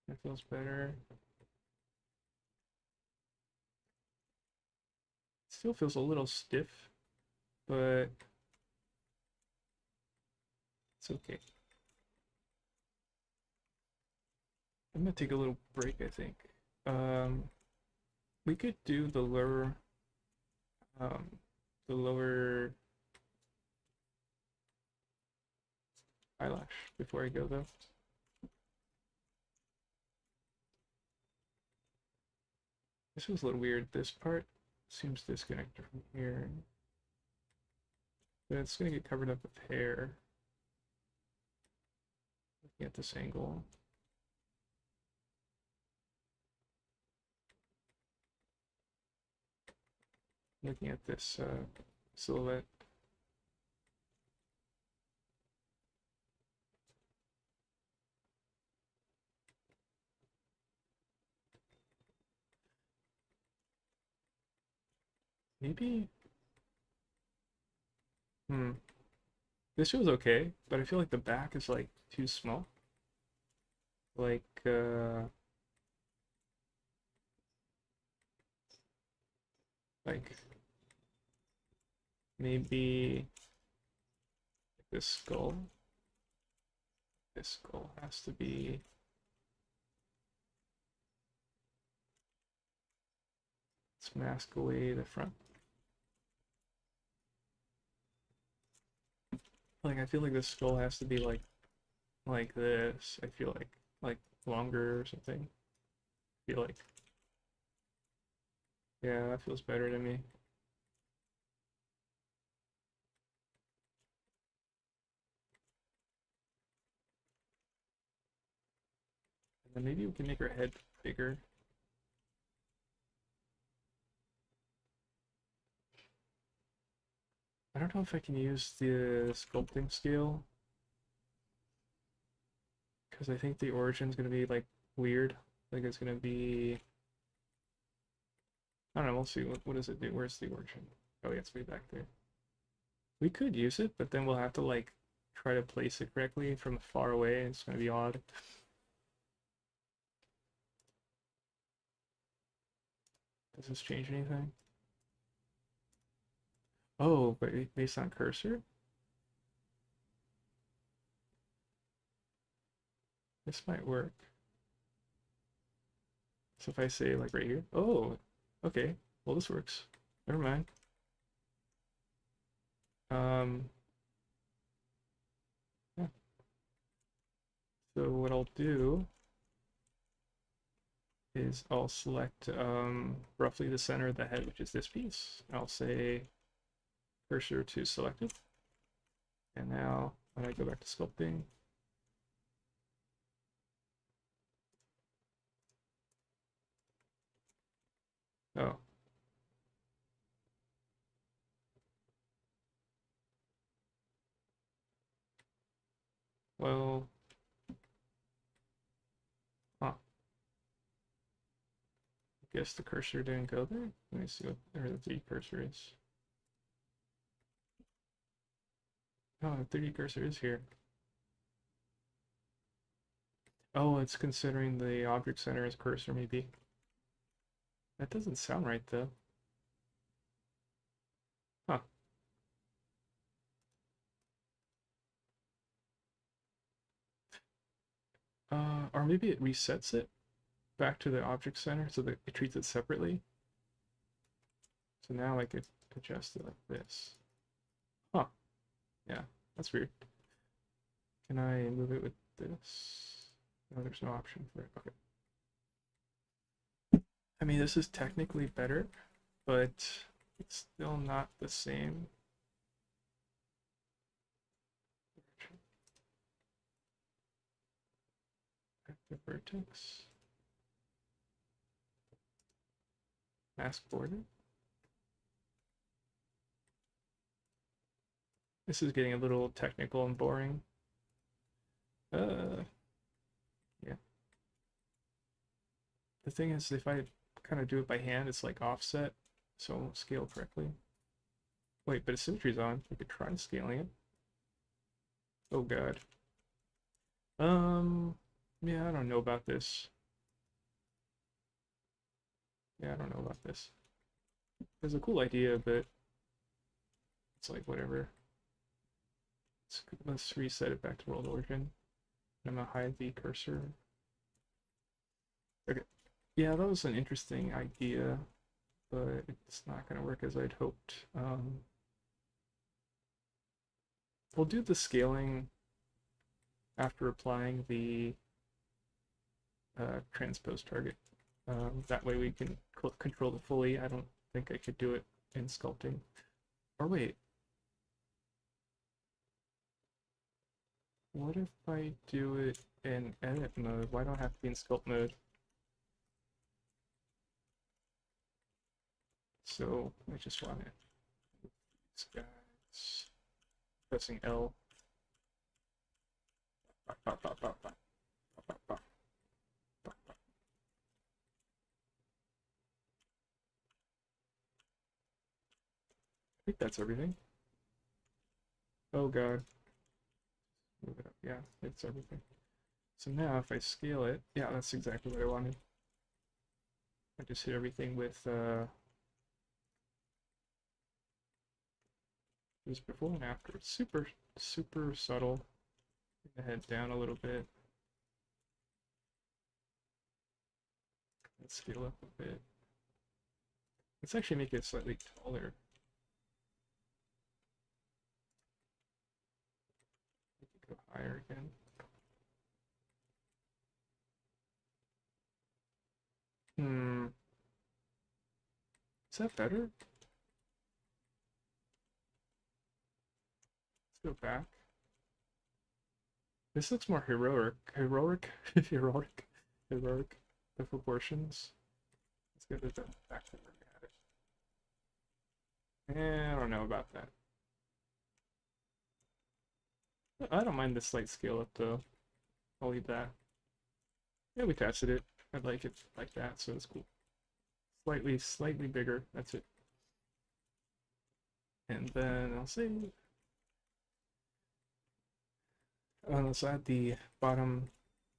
That feels better. Still feels a little stiff, but it's okay. I'm gonna take a little break, I think. We could do the lower eyelash before I go though. This was a little weird. This part seems disconnected from here, but it's gonna get covered up with hair. Looking at this angle. Looking at this silhouette. Maybe. Hmm. This show's okay, but I feel like the back is like too small. Like like maybe this skull. This skull has to be. Let's mask away the front. Like I feel like this skull has to be like this. I feel like longer or something. I feel like yeah, that feels better to me. And then maybe we can make her head bigger. I don't know if I can use the sculpting scale because I think the origin's gonna be like weird. Like it's gonna be I don't know. We'll see. What does it do? Where's the origin? Oh, yeah, it's way back there. We could use it, but then we'll have to like try to place it correctly from far away. It's gonna be odd. Does this change anything? Oh, but based on cursor, this might work. So if I say like right here, oh, okay, well this works. Never mind. Um, yeah. So what I'll do is I'll select roughly the center of the head, which is this piece. I'll say cursor to selected. And now when I go back to sculpting, oh, well, huh. I guess the cursor didn't go there. Let me see what where the 3D cursor is. Oh, the 3D cursor is here. Oh, it's considering the object center as cursor, maybe. That doesn't sound right, though. Huh. Or maybe it resets it back to the object center so that it treats it separately. So now I could adjust it like this. Huh. Yeah, that's weird. Can I move it with this? No, there's no option for it. Okay. I mean, this is technically better, but it's still not the same. Active vertex. Mask border. This is getting a little technical and boring. Yeah. The thing is, if I kind of do it by hand, it's like offset, so it won't scale correctly. Wait, but symmetry's on. We could try scaling it. Oh god. Yeah, I don't know about this. Yeah, I don't know about this. It's a cool idea, but it's like whatever. Let's reset it back to world origin. I'm gonna hide the cursor. Okay. Yeah, that was an interesting idea, but it's not gonna work as I'd hoped. We'll do the scaling after applying the transpose target. That way we can control it fully. I don't think I could do it in sculpting. Or wait, what if I do it in edit mode? Why don't I have to be in sculpt mode? So I just want to these guys pressing L. think that's everything. Oh god. Move it up. Yeah, it's everything. So now if I scale it, yeah, that's exactly what I wanted. I just hit everything with just before and after. It's super, super subtle. Bring the head down a little bit. Let's scale up a bit. Let's actually make it slightly taller. Go higher again. Is that better? Let's go back. This looks more heroic. Heroic. The proportions. Let's get it back to where we had it. I don't know about that. I don't mind the slight scale up though. I'll leave that. Yeah, we tested it. I like it like that, so it's cool. Slightly bigger. That's it. And then I'll save. Let's add the bottom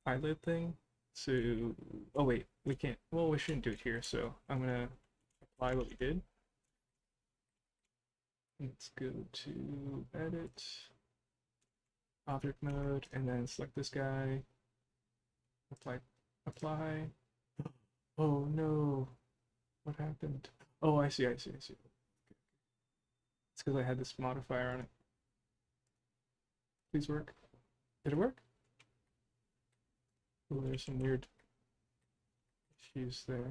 eyelid thing. So, oh wait, we can't. Well, we shouldn't do it here. So I'm gonna apply what we did. Let's go to edit, object mode, and then select this guy. Apply. Oh no, what happened? Oh, I see. It's because I had this modifier on it. Please work. Did it work? Oh, there's some weird issues there. I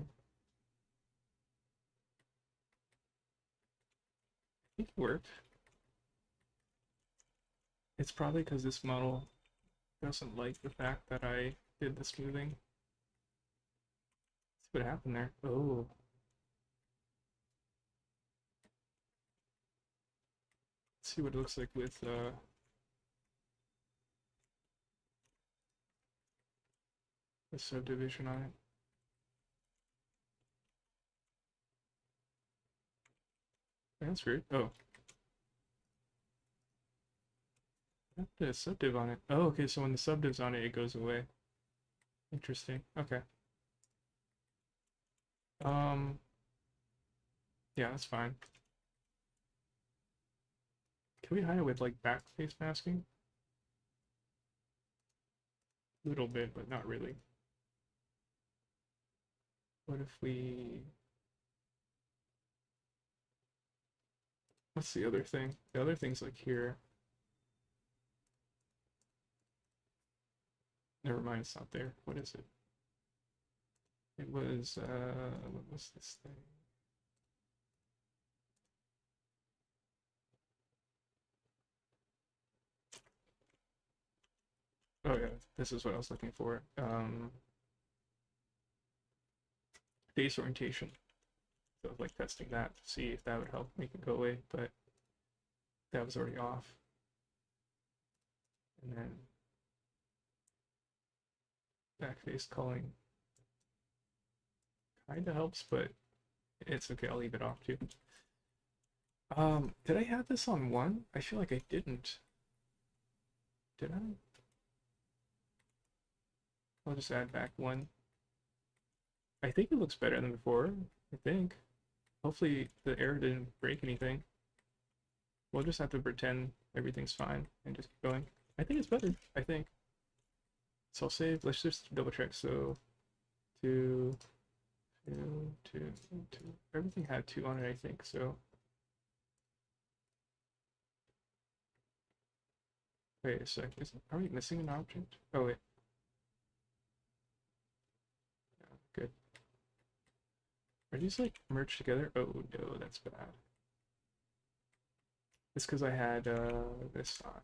think it worked. It's probably because this model doesn't like the fact that I did the smoothing. Let's see what happened there. Oh. Let's see what it looks like with the subdivision on it. That's weird. Oh. Put a subdiv on it. Oh, okay, so when the subdiv's on it, it goes away. Interesting. Okay. Yeah, that's fine. Can we hide it with like back face masking? A little bit, but not really. What if we... What's the other thing? The other thing's like here. Never mind, it's not there. What is it? It was, what was this thing? Oh yeah, this is what I was looking for. Face orientation. So I was like testing that to see if that would help make it go away, but that was already off. And then back face culling kinda helps, but it's okay, I'll leave it off too. Did I have this on 1? I feel like I didn't. Did I? I'll just add back 1. I think it looks better than before, I think. Hopefully the error didn't break anything. We'll just have to pretend everything's fine and just keep going. I think it's better, I think. So I'll save, let's just double check. So 2, 2, 2, 2. Everything had 2 on it, I think, so. Wait a sec, are we missing an object? Oh wait. Yeah, good. Are these like merged together? Oh no, that's bad. It's because I had this on.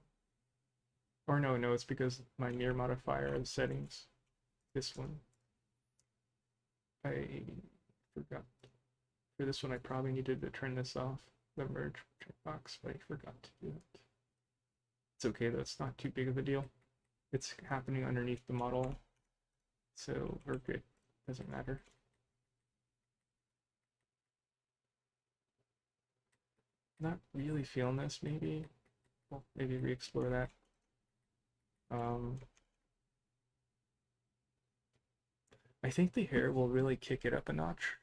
Or no, it's because my mirror modifier has settings. This one. I forgot. For this one, I probably needed to turn this off, the merge checkbox, but I forgot to do it. It's okay though, it's not too big of a deal. It's happening underneath the model, so we're good. Doesn't matter. Not really feeling this, maybe. Well, maybe re-explore that. I think the hair will really kick it up a notch.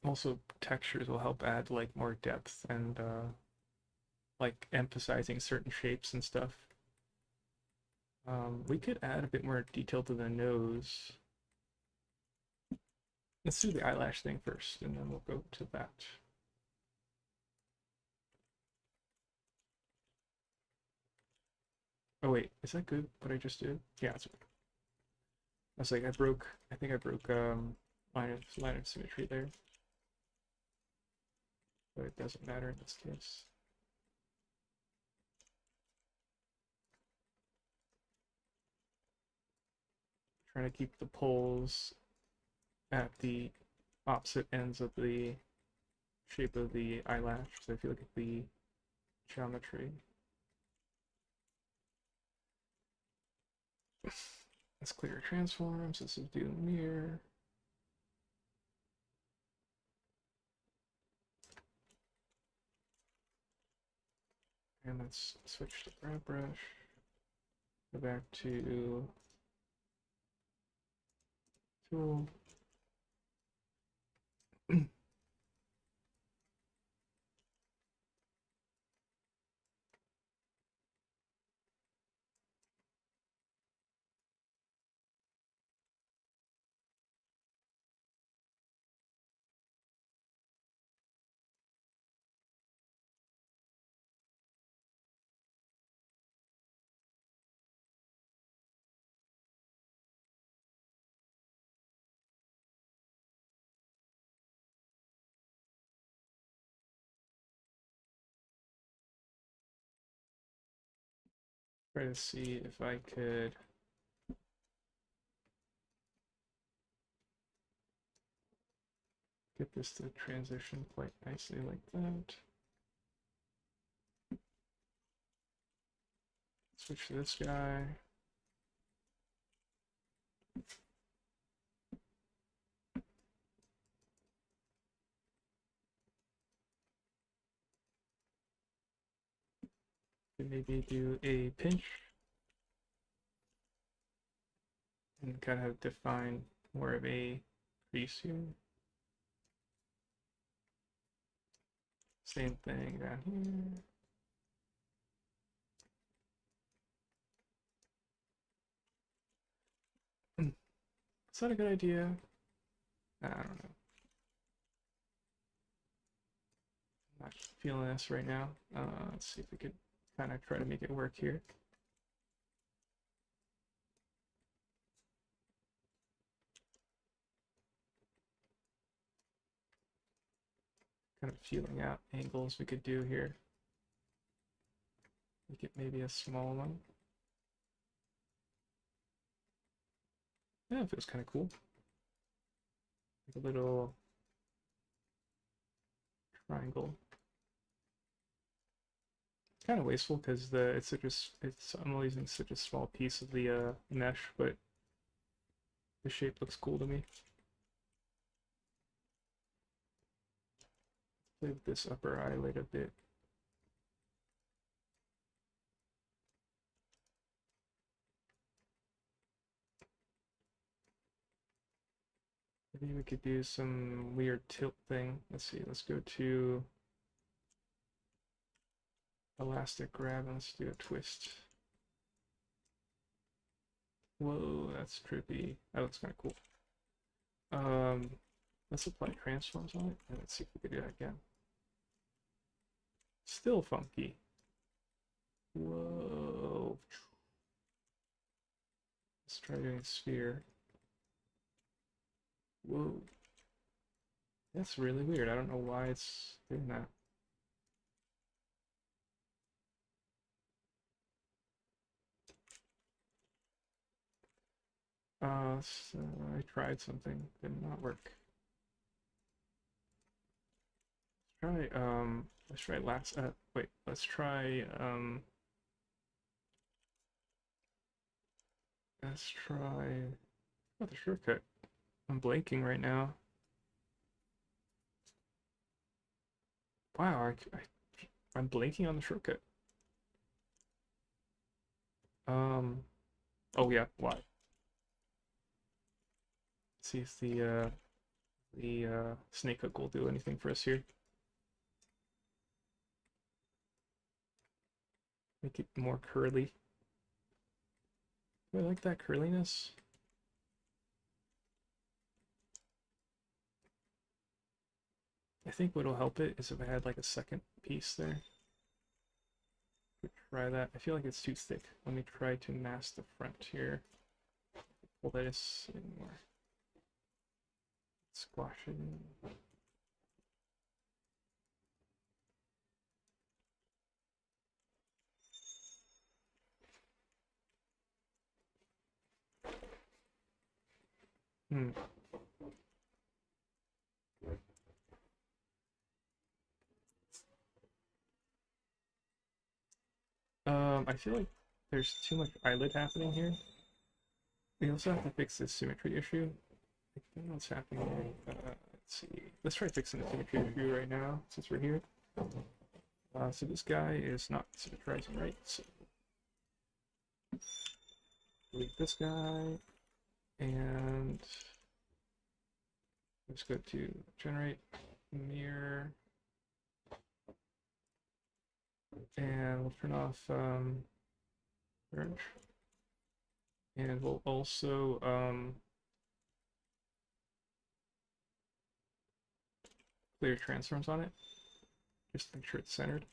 Also, textures will help add like more depth and like emphasizing certain shapes and stuff. We could add a bit more detail to the nose. Let's do the eyelash thing first, and then we'll go to that. Oh wait, is that good, what I just did? Yeah, it's good. I was like, I think I broke line of symmetry there. But it doesn't matter in this case. Trying to keep the poles at the opposite ends of the shape of the eyelash, so if you look at the geometry. Let's clear transforms, this is do mirror. And let's switch to brow brush. Go back to tool. Try to see if I could get this to transition quite nicely like that. Switch to this guy. And maybe do a pinch and kind of define more of a crease here. Same thing down here. Is that a good idea? I don't know. I'm not feeling this right now. Let's see if we could kind of try to make it work here. Kind of feeling out angles we could do here. Make it maybe a small one. Yeah, it feels kind of cool. Like a little triangle. Kind of wasteful because I'm only using such a small piece of the mesh, but the shape looks cool to me. Play with this upper eyelid a bit. Maybe we could do some weird tilt thing. Let's see, let's go to elastic grab and let's do a twist. Whoa, that's trippy. That looks kind of cool. Let's apply transforms on it and let's see if we can do that again. Still funky. Whoa. Let's try doing sphere. Whoa. That's really weird. I don't know why it's doing that. So I tried something, did not work. Let's try wait, let's try, oh, the shortcut. I'm blanking right now. Wow, I'm blanking on the shortcut. Oh yeah, why? Let's see if the snake hook will do anything for us here. Make it more curly. Do I like that curliness? I think what'll help it is if I had like a second piece there. Try that. I feel like it's too thick. Let me try to mask the front here. Pull this in more. Squash it in. Hmm. I feel like there's too much eyelid happening here. We also have to fix this symmetry issue. I don't know what's happening here. Let's see. Let's try fixing the symmetry issue right now, since we're here. So this guy is not symmetrizing right, so delete this guy, and let's go to generate mirror, and we'll turn off merge, and we'll also clear transforms on it, just to make sure it's centered.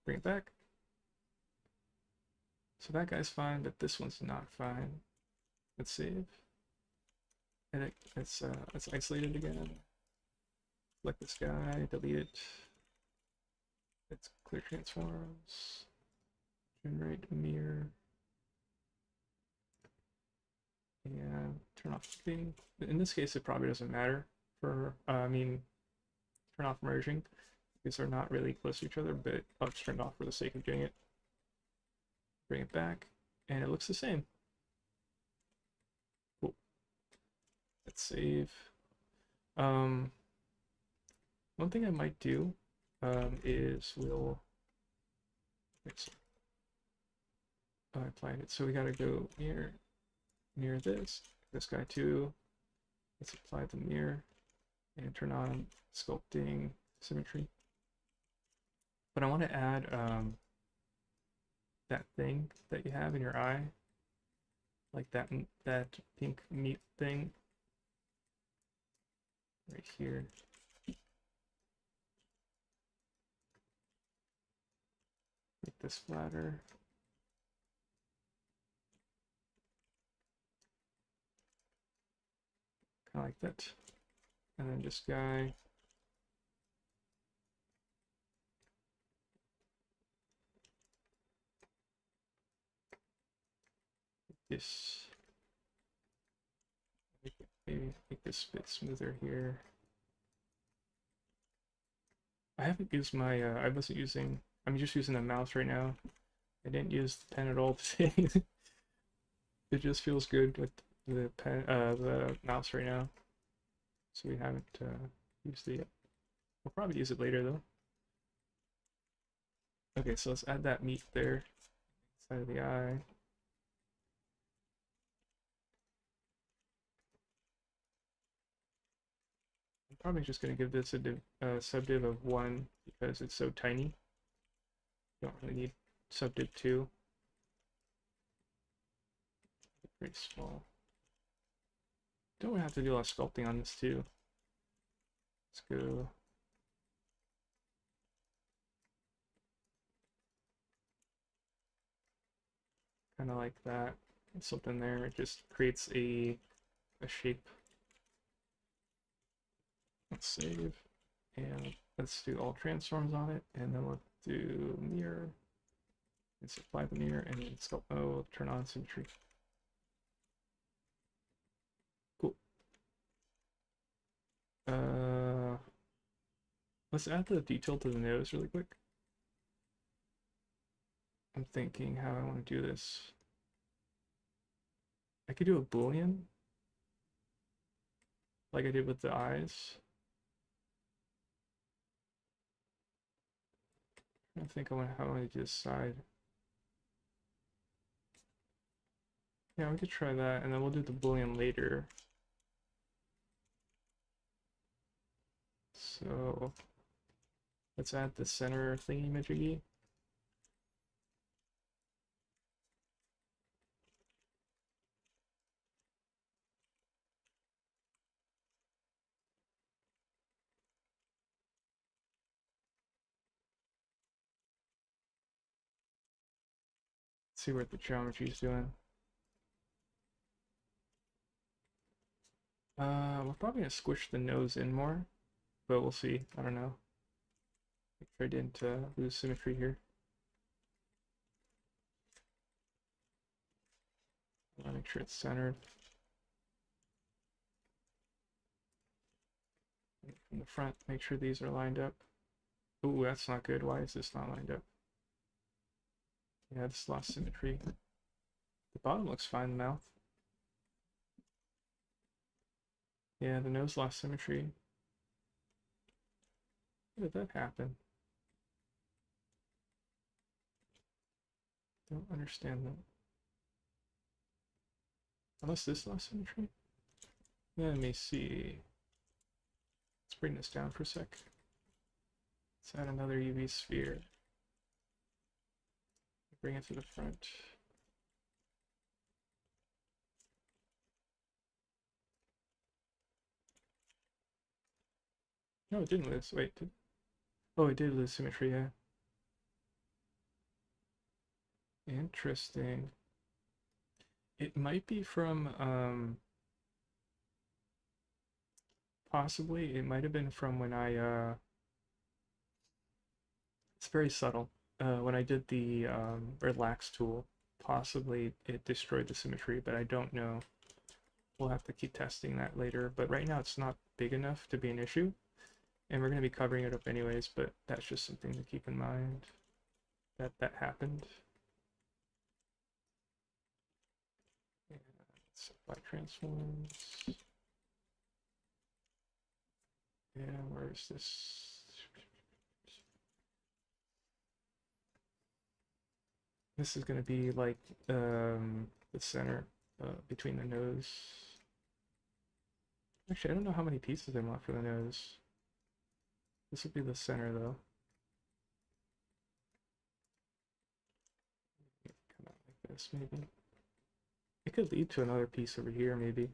Bring it back. So that guy's fine, but this one's not fine. Let's save. And it's isolated again. Select this guy, delete it. Let's clear transforms. Generate mirror. And turn off thing. In this case, it probably doesn't matter for, turn off merging. These are not really close to each other, but I'll just turn it off for the sake of doing it. Bring it back, and it looks the same. Cool. Let's save. One thing I might do is we'll apply it. So we gotta go near this guy too. Let's apply the mirror and turn on sculpting symmetry. But I want to add that thing that you have in your eye, like that pink meat thing right here. Make this flatter. Kind of like that. And then this guy. This. Maybe make this a bit smoother here. I haven't used my, I'm just using the mouse right now. I didn't use the pen at all today. It just feels good with the the mouse right now. So we haven't used it yet. We'll probably use it later though. Okay, so let's add that meat there, side of the eye. I'm probably just going to give this a subdiv of 1 because it's so tiny. Don't really need subdiv 2. Pretty small. Don't have to do a lot of sculpting on this too. Let's go. Kind of like that. Something there. It just creates a shape. Let's save. And let's do all transforms on it. And then we'll do mirror. Let's apply the mirror and then sculpt mode, turn on symmetry. Cool. Let's add the detail to the nose really quick. I'm thinking how I want to do this. I could do a boolean like I did with the eyes. I think I want how I want to do this side. Yeah, we could try that, and then we'll do the boolean later. So let's add the center thingy majiggy. See what the geometry is doing. We're probably gonna squish the nose in more, but we'll see. I don't know. Make sure I didn't lose symmetry here. I want to make sure it's centered. From the front, make sure these are lined up. Ooh, that's not good. Why is this not lined up? Yeah, this lost symmetry. The bottom looks fine, the mouth. Yeah, the nose lost symmetry. How did that happen? Don't understand that. Unless this lost symmetry? Let me see. Let's bring this down for a sec. Let's add another UV sphere. Bring it to the front. No, it didn't lose. Wait, oh, it did lose symmetry, yeah. Interesting. It might be from, possibly, it might have been from when it's very subtle. When I did the relax tool, possibly it destroyed the symmetry, but I don't know. We'll have to keep testing that later, but right now it's not big enough to be an issue, and we're going to be covering it up anyways, but that's just something to keep in mind that happened. And supply transforms. Yeah, where is this? This is going to be like the center between the nose. Actually, I don't know how many pieces I want for the nose. This will be the center though. Come out like this maybe. It could lead to another piece over here maybe.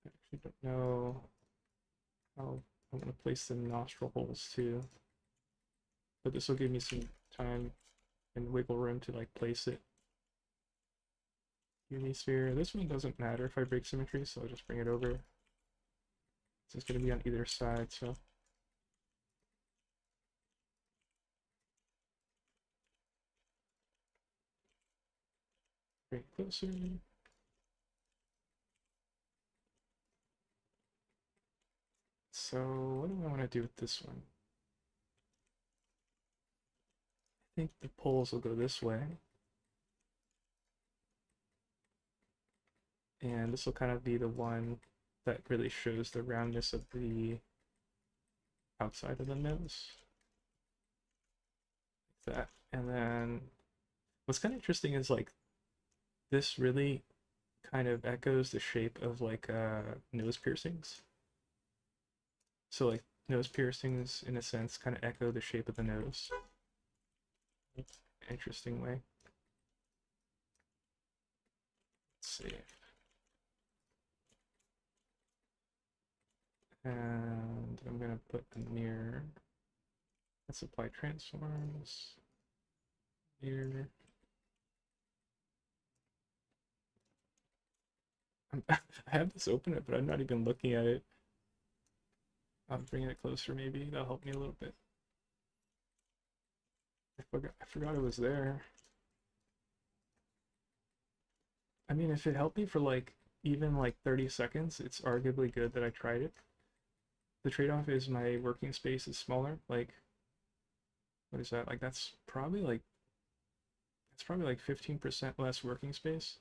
I actually don't know how I want to place the nostril holes too. But this will give me some time and wiggle room to like place it. Unisphere. This one doesn't matter if I break symmetry, so I'll just bring it over. It's going to be on either side, so. Bring it closer. So what do I want to do with this one? I think the poles will go this way. And this will kind of be the one that really shows the roundness of the outside of the nose. Like that. And then what's kind of interesting is like this really kind of echoes the shape of like nose piercings. So like nose piercings in a sense kind of echo the shape of the nose. Interesting way. Let's see. And I'm gonna put a mirror. Let's apply transforms. Mirror. I have this open, but I'm not even looking at it. I'm bringing it closer, maybe that'll help me a little bit. I forgot it was there. I mean, if it helped me for like even like 30 seconds, it's arguably good that I tried it. The trade-off is my working space is smaller. Like, what is that? Like that's probably like 15% less working space.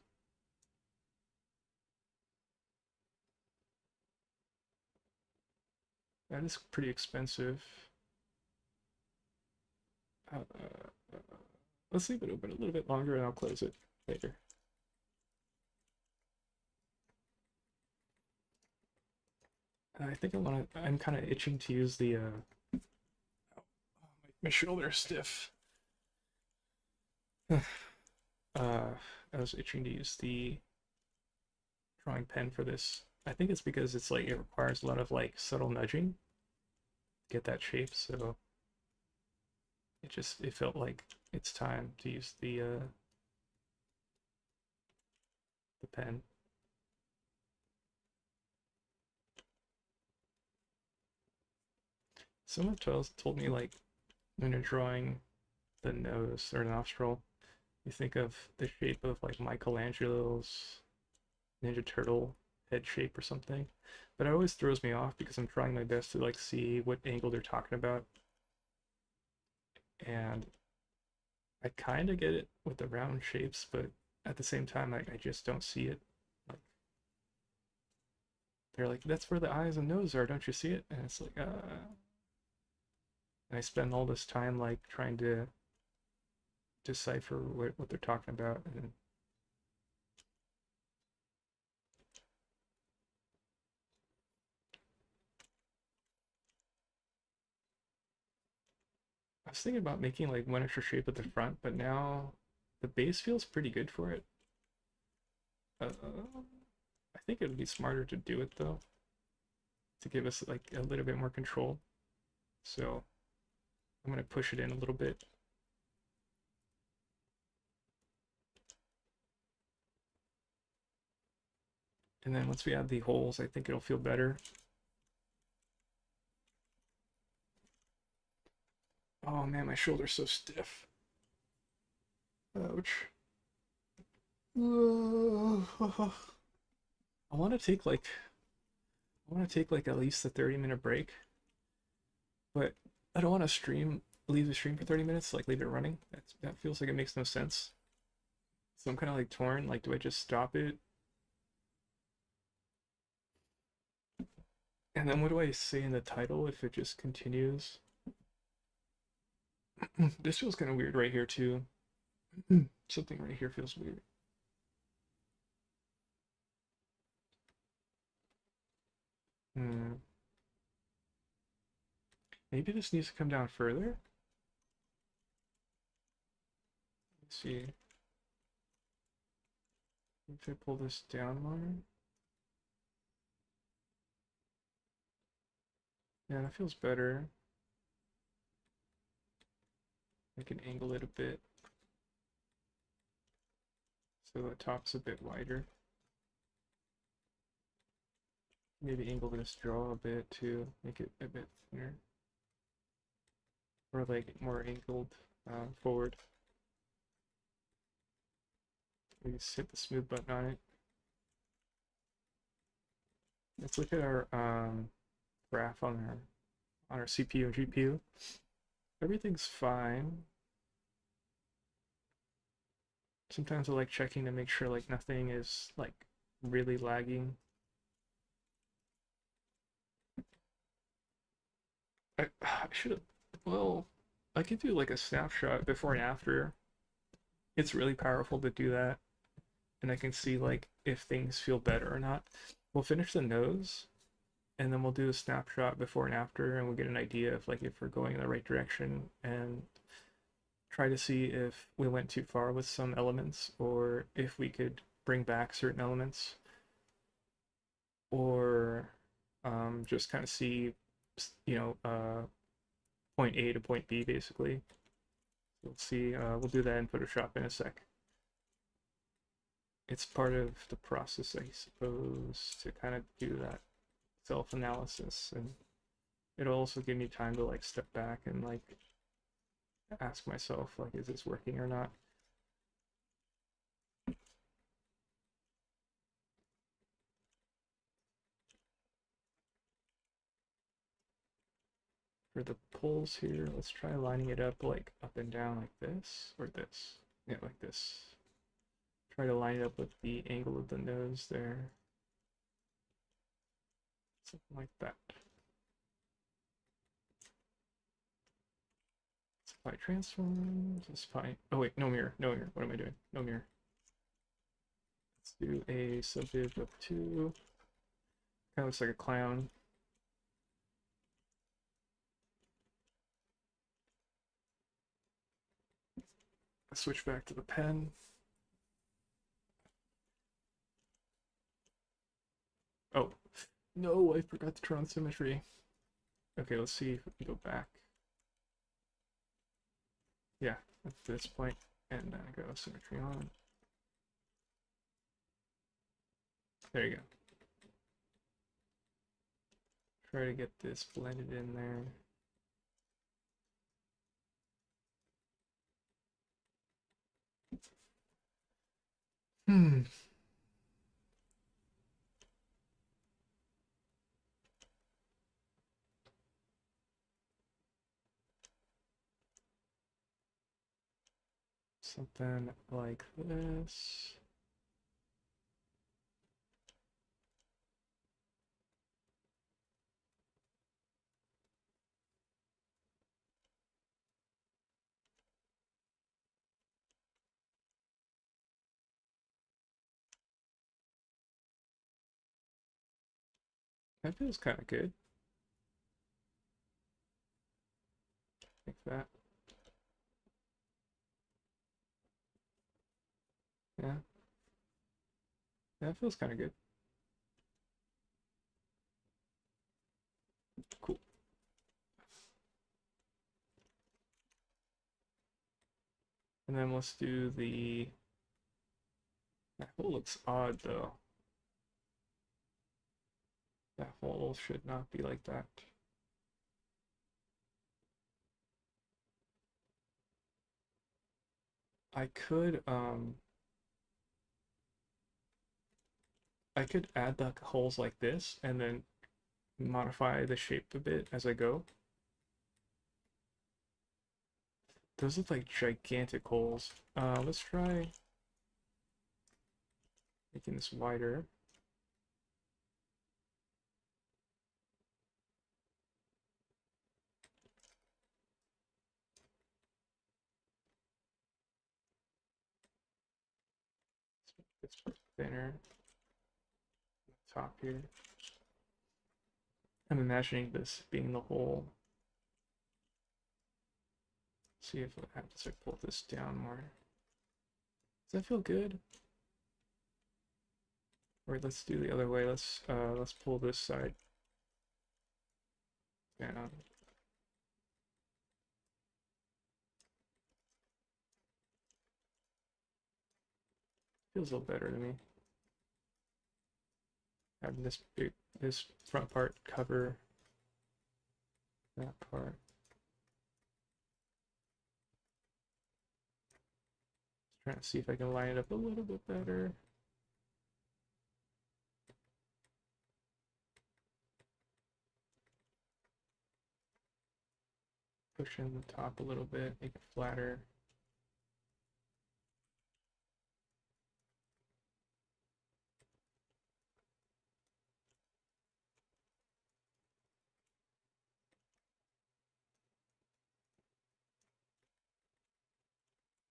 That is pretty expensive. Let's leave it open a little bit longer and I'll close it later. I think I'm kind of itching to use the, my shoulder's stiff. I was itching to use the drawing pen for this. I think it's because it's like, it requires a lot of like subtle nudging to get that shape, so it felt like it's time to use the pen. Someone told me like when you're drawing the nose or nostril, you think of the shape of like Michelangelo's Ninja Turtle head shape or something. But it always throws me off because I'm trying my best to like see what angle they're talking about. And I kind of get it with the round shapes, but at the same time, I just don't see it. Like, they're like, that's where the eyes and nose are, don't you see it? And it's like, and I spend all this time like trying to decipher what they're talking about. And I was thinking about making like one extra shape at the front, but now the base feels pretty good for it. I think it would be smarter to do it though, to give us like a little bit more control. So I'm gonna push it in a little bit. And then once we add the holes, I think it'll feel better. Oh man, my shoulder's so stiff. Ouch. I want to take like at least a 30-minute break, but I don't want to leave the stream for 30 minutes, like leave it running. That feels like it makes no sense. So I'm kind of like torn, like do I just stop it? And then what do I say in the title if it just continues? This feels kind of weird right here too. Something right here feels weird. Maybe this needs to come down further. Let's see. If I pull this down more. Yeah, that feels better. I can angle it a bit so the top's a bit wider. Maybe angle this draw a bit to make it a bit thinner. Or like more angled forward. Maybe just hit the smooth button on it. Let's look at our graph on our CPU and GPU. Everything's fine. Sometimes I like checking to make sure like nothing is like really lagging. I should have, well, I could do like a snapshot before and after. It's really powerful to do that. And I can see like if things feel better or not. We'll finish the nose and then we'll do a snapshot before and after and we'll get an idea of like if we're going in the right direction and try to see if we went too far with some elements or if we could bring back certain elements or just kind of see, you know, point A to point B basically. We'll see, we'll do that in Photoshop in a sec. It's part of the process, I suppose, to kind of do that self-analysis, and it'll also give me time to like step back and like ask myself like, is this working or not? For the pulls here, let's try lining it up like up and down like this, or this. Yeah, like this. Try to line it up with the angle of the nose there. Something like that. Apply transforms. Let's apply. Oh wait, no mirror. No mirror. What am I doing? No mirror. Let's do a subdiv of 2. Kind of looks like a clown. Switch back to the pen. Oh, no, I forgot to turn on symmetry. Okay, let's see if we can go back. Yeah, at this point, and then go symmetry on. There you go. Try to get this blended in there. Something like this. That feels kind of good. Like that. Yeah. That feels kind of good. Cool. And then let's do the... That hole looks odd though. That hole should not be like that. I could add the holes like this and then modify the shape a bit as I go. Those look like gigantic holes. Let's try making this wider. Let's make this thinner. Top here. I'm imagining this being the hole. See if I have to start pull this down more. Does that feel good? Or let's do the other way. Let's pull this side down. Feels a little better to me. Having this front part cover that part. Trying to see if I can line it up a little bit better. Push in the top a little bit, make it flatter.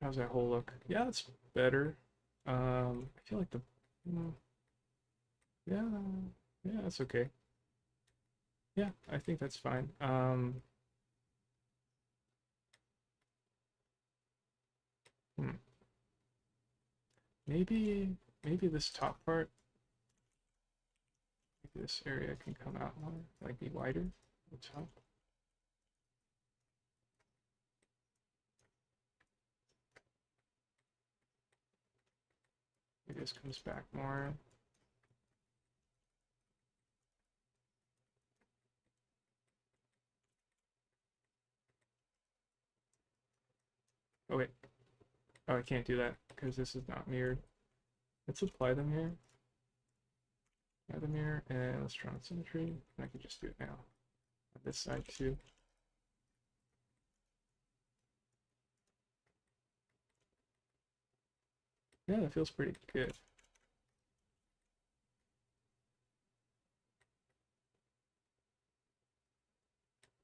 How's that hole look? Yeah, it's better. I feel like yeah, yeah, that's okay. Yeah, I think that's fine. Hmm. Maybe this top part, maybe this area can come out more, like be wider at the top. Maybe this comes back more. Oh wait. Oh, I can't do that because this is not mirrored. Let's apply the mirror. Apply the mirror, and let's try on symmetry. And I can just do it now on this side too. Yeah, that feels pretty good.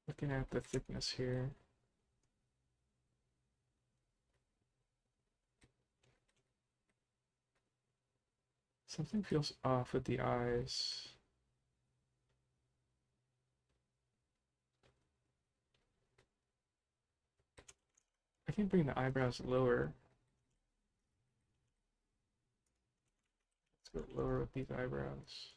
Looking at the thickness here. Something feels off with the eyes. I can bring the eyebrows lower. Let's go lower with these eyebrows.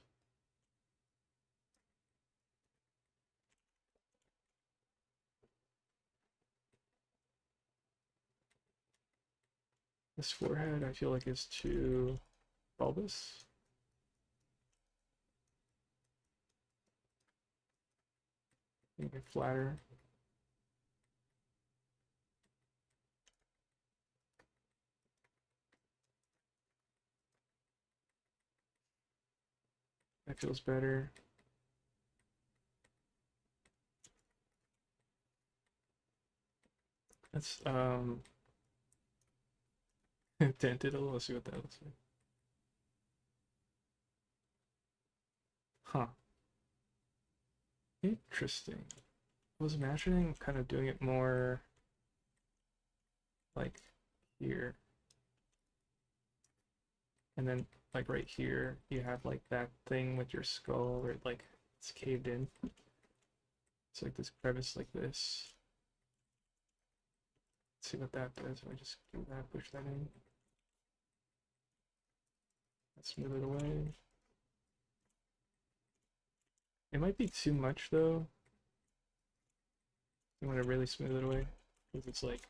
This forehead I feel like is too bulbous. Make it flatter. That feels better. That's dented a little. Let's see what that looks like. Huh. Interesting. I was imagining kind of doing it more like here. And then like right here, you have like that thing with your skull where like it's caved in. It's like this crevice like this. Let's see what that does. If I just do that, push that in. Let's smooth it away. It might be too much though. You want to really smooth it away because it's like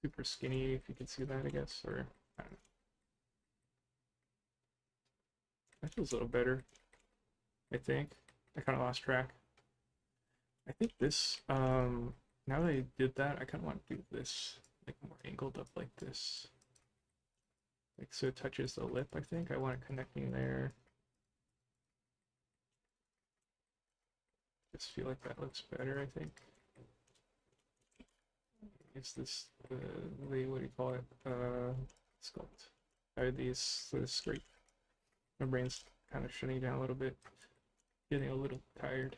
super skinny, if you can see that, I guess, or I don't know. That feels a little better, I think. I kind of lost track. I think this, now that I did that, I kind of want to do this, like more angled up like this. Like so it touches the lip, I think. I want it connecting there. Just feel like that looks better, I think. Is this the what do you call it? Sculpt. The scrape. My brain's kind of shutting down a little bit. Getting a little tired.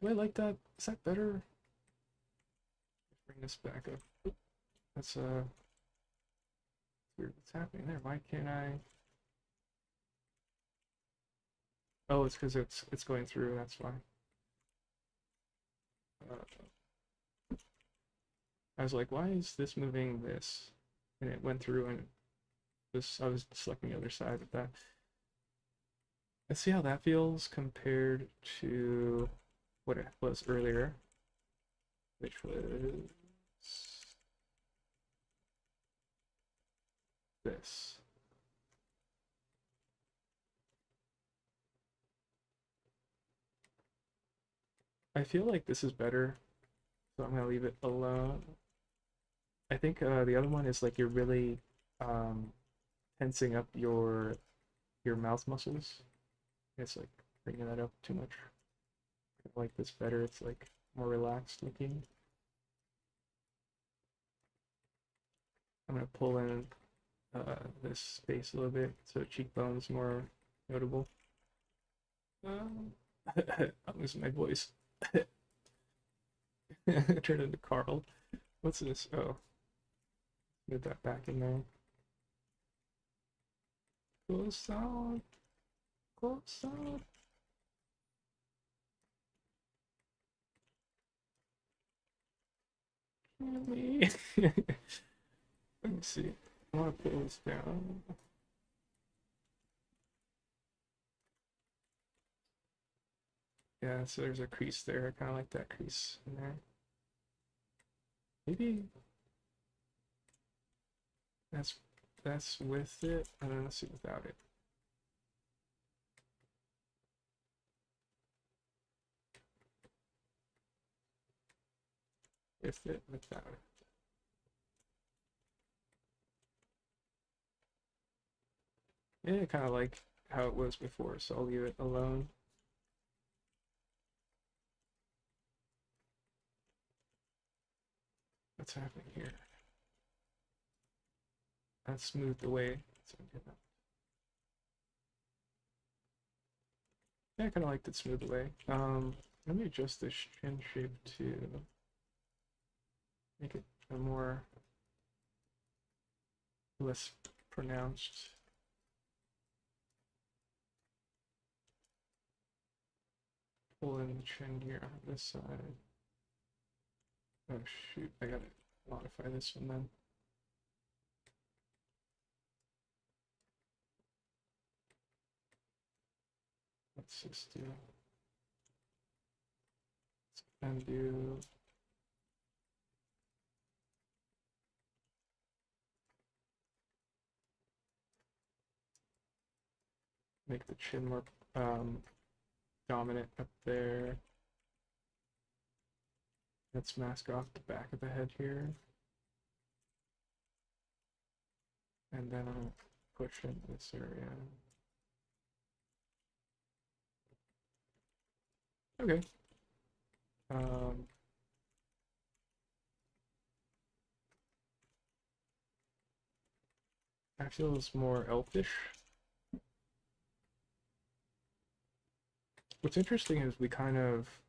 Do I like that? Is that better? Bring this back up. Oop. That's weird. What's happening there? Why can't I? Oh, it's because it's going through. That's why. I was like, why is this moving this? And it went through and this. I was selecting the other side of that. Let's see how that feels compared to what it was earlier, which was this. I feel like this is better, so I'm gonna leave it alone. I think the other one is like you're really tensing up your mouth muscles. It's like bringing that up too much. I like this better. It's like more relaxed looking. I'm gonna pull in this space a little bit so cheekbone's more notable. I'm losing my voice. Turn into Carl. What's this? Oh, get that back in there. Close out. Close out. Let me see. I want to pull this down. Yeah, so there's a crease there. I kind of like that crease in there. Maybe that's with it, and then let's see without it. With it, without it. Yeah, I kind of like how it was before, so I'll leave it alone. What's happening here? That's smoothed away. Yeah, I kind of liked it smoothed away. Let me adjust this chin shape to make it a more less pronounced. Pull in the chin here on this side. Oh shoot, I gotta modify this one then. Let's just do, let's undo. Make the chin more dominant up there. Let's mask off the back of the head here. And then I'll push in this area. Okay. That feels more elfish. What's interesting is we kind of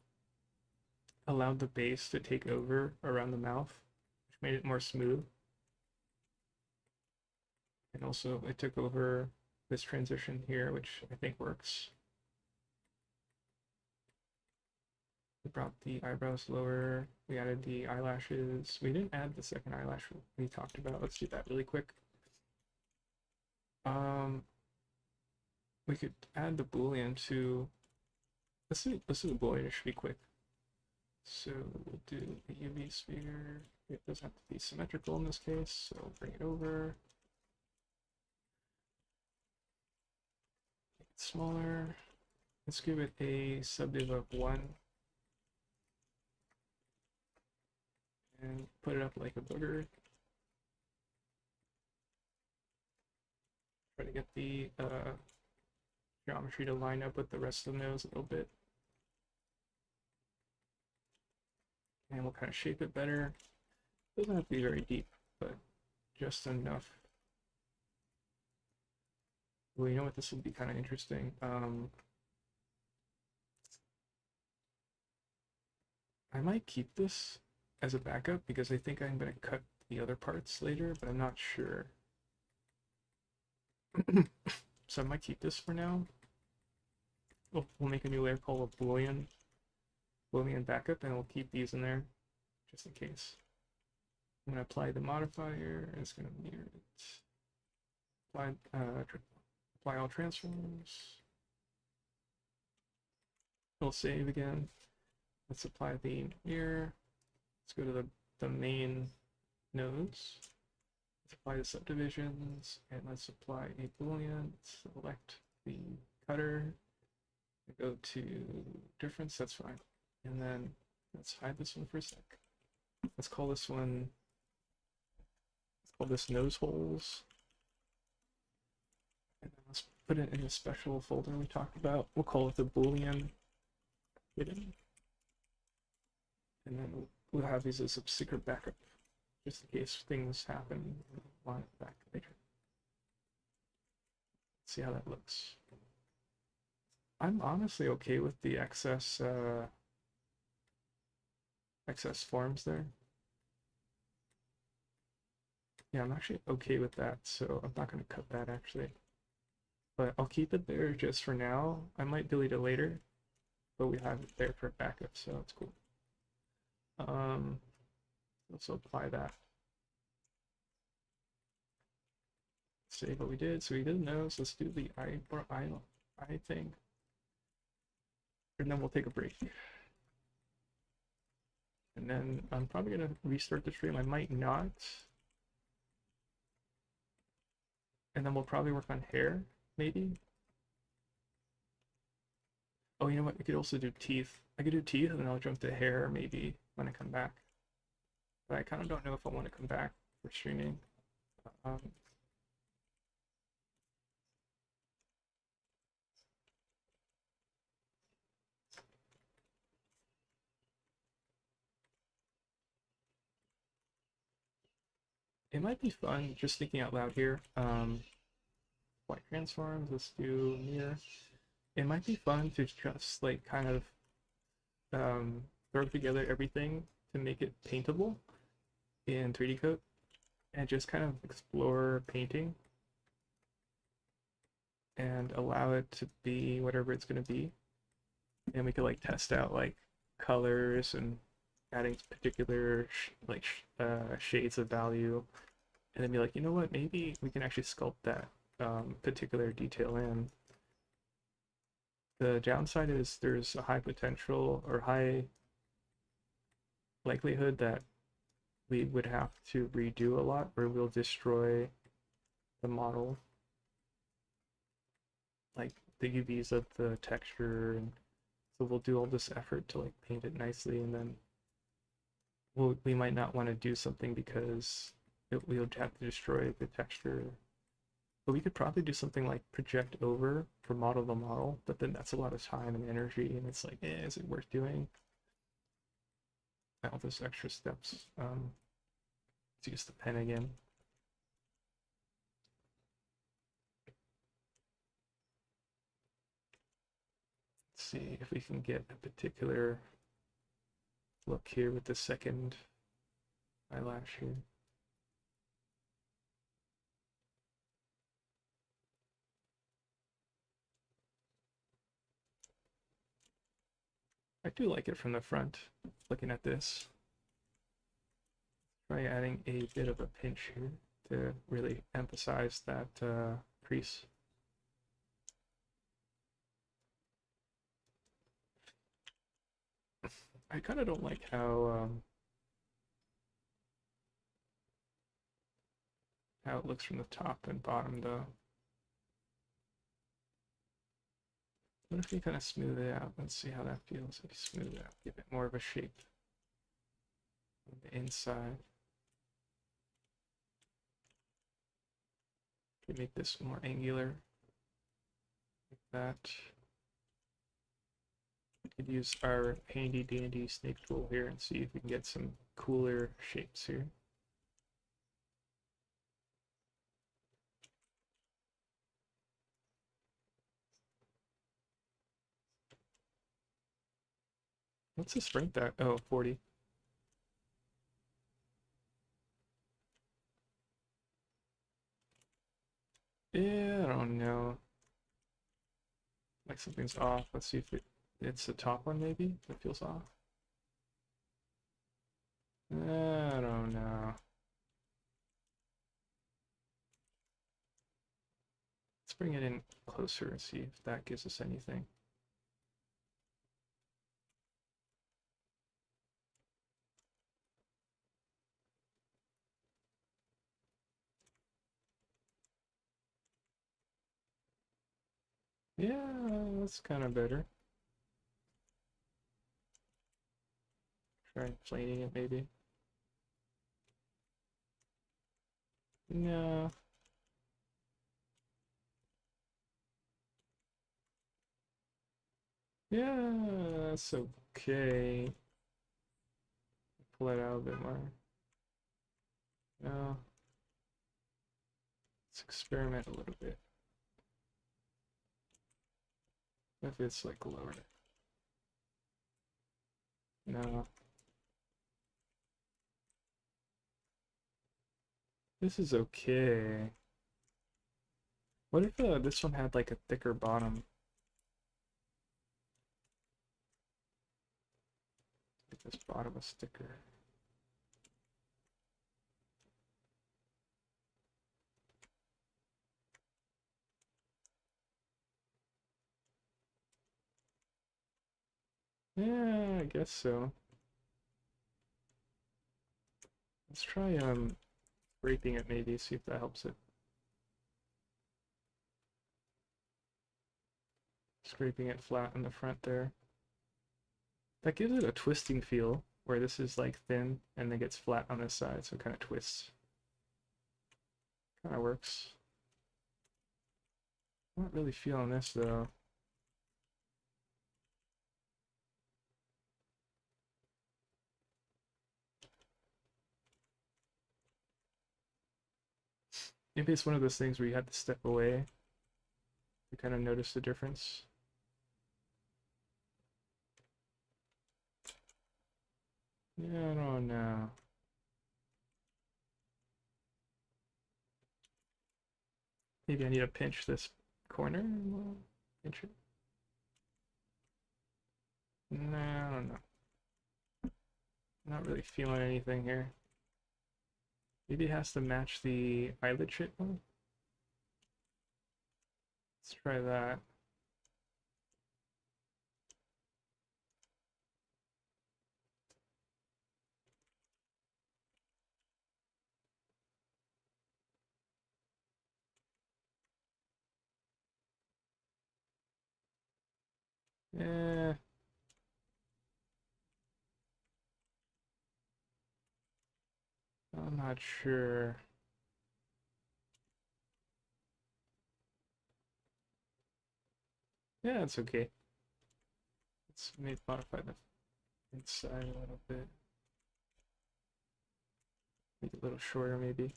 allowed the base to take over around the mouth, which made it more smooth. And also it took over this transition here, which I think works. We brought the eyebrows lower, we added the eyelashes. We didn't add the second eyelash we talked about. Let's do that really quick. We could add the boolean to, let's do the boolean, it should be quick. So we'll do the UV sphere. It doesn't have to be symmetrical in this case, so bring it over. Make it smaller. Let's give it a subdiv of 1. And put it up like a booger. Try to get the geometry to line up with the rest of the nose a little bit. And we'll kind of shape it better. Doesn't have to be very deep, but just enough. Well, you know what? This will be kind of interesting. I might keep this as a backup because I think I'm going to cut the other parts later, but I'm not sure. So I might keep this for now. We'll make a new layer called a boolean backup, and we'll keep these in there just in case. I'm going to apply the modifier, and it's going to mirror it. Apply all transforms. We'll save again. Let's apply the mirror. Let's go to the main nodes. Let's apply the subdivisions, and let's apply a boolean. Select the cutter. Go to difference, that's fine. And then let's hide this one for a sec. Let's call this one, let's call this nose holes. And then let's put it in a special folder we talked about. We'll call it the boolean hidden. And then we'll have these as a secret backup, just in case things happen. We'll want it back later. Let's see how that looks. I'm honestly okay with the excess forms there. Yeah, I'm actually okay with that, so I'm not going to cut that actually. But I'll keep it there just for now. I might delete it later, but we have it there for backup, so it's cool. Let's apply that. Save what we did. So we did nose. Let's do the eye thing. And then we'll take a break. And then I'm probably going to restart the stream. I might not. And then we'll probably work on hair, maybe. Oh, you know what? I could also do teeth. I could do teeth and then I'll jump to hair maybe when I come back. But I kind of don't know if I want to come back for streaming. It might be fun, just thinking out loud here. White transforms, let's do mirror. It might be fun to just like kind of throw together everything to make it paintable in 3D Coat. and just kind of explore painting and allow it to be whatever it's going to be. And we could like test out like colors and adding particular shades of value, and then be like, you know what, maybe we can actually sculpt that particular detail in. The downside is there's a high potential or high likelihood that we would have to redo a lot or we'll destroy the model, like the UVs of the texture, and so we'll do all this effort to like paint it nicely, and then we might not want to do something because we'll have to destroy the texture. But we could probably do something like project over for model to model, but then that's a lot of time and energy, and it's like, is it worth doing? All those extra steps. Let's use the pen again. Let's see if we can get a particular look here with the second eyelash here. I do like it from the front, looking at this. Try adding a bit of a pinch here to really emphasize that crease. I kind of don't like how it looks from the top and bottom though. What if we kind of smooth it out? Let's see how that feels if you smooth it out. Give it more of a shape on the inside. Make this more angular, like that. We could use our handy dandy snake tool here and see if we can get some cooler shapes here. What's the sprint that? Oh, 40. Yeah, I don't know. Like something's off. Let's see if it's the top one maybe that feels off. I don't know. Let's bring it in closer and see if that gives us anything. Yeah, that's kind of better. Try inflating it maybe. No. Yeah, that's okay. Pull it out a bit more. No. Let's experiment a little bit. If it's like lower. No. This is okay. What if this one had like a thicker bottom? If this bottom was thicker. Yeah, I guess so. Let's try scraping it maybe, see if that helps it. Scraping it flat in the front there. That gives it a twisting feel, where this is like thin and then gets flat on this side, so it kind of twists. Kind of works. I'm not really feeling this though. Maybe it's one of those things where you have to step away to kind of notice the difference. Yeah, I don't know. Maybe I need to pinch this corner. Pinch it. No, I don't know. Not really feeling anything here. Maybe it has to match the eyelid shape one. Let's try that. Eh, I'm not sure. Yeah, it's okay. Let's maybe modify the inside a little bit. Make it a little shorter, maybe.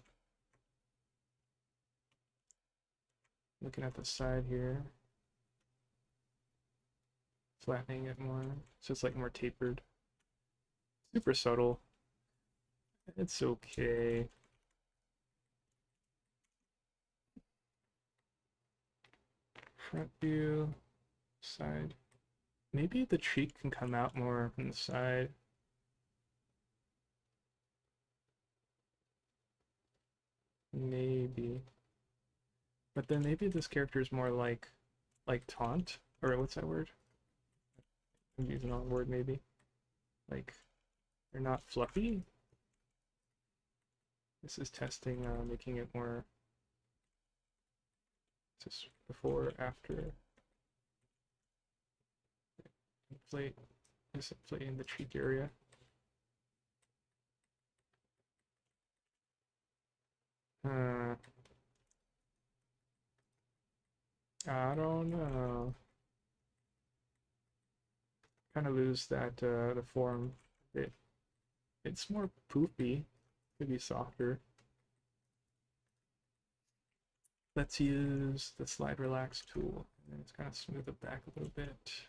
Looking at the side here. Flattening it more. So it's like more tapered. Super subtle. It's okay. Front view, side. Maybe the cheek can come out more from the side. Maybe. But then maybe this character is more like taunt, or what's that word? I'm using the wrong word maybe. Like they're not fluffy. This is testing, making it more just before, after. Inflate, just inflating the cheek area. I don't know. Kind of lose that the form. It's more poofy. Could be softer. Let's use the slide relax tool and let's kind of smooth it back a little bit.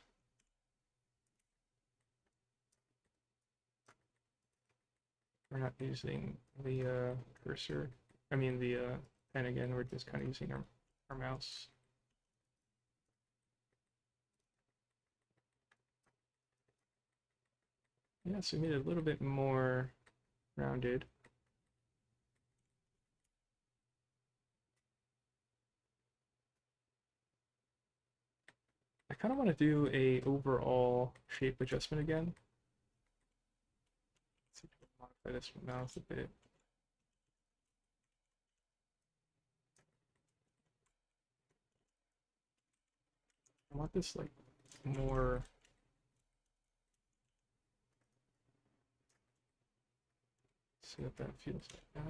We're not using the cursor. I mean the pen again. We're just kind of using our mouse. Yeah, so we made it a little bit more rounded. I kind of want to do a overall shape adjustment again. Let's see if we can modify this mouse a bit. I want this like more. See what that feels like.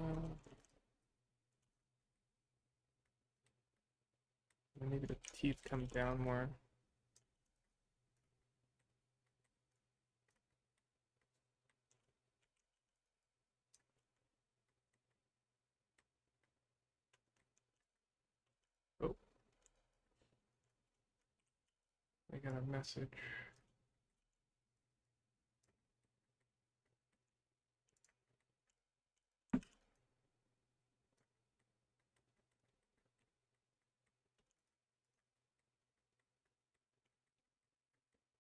Maybe the teeth come down more. Oh, I got a message.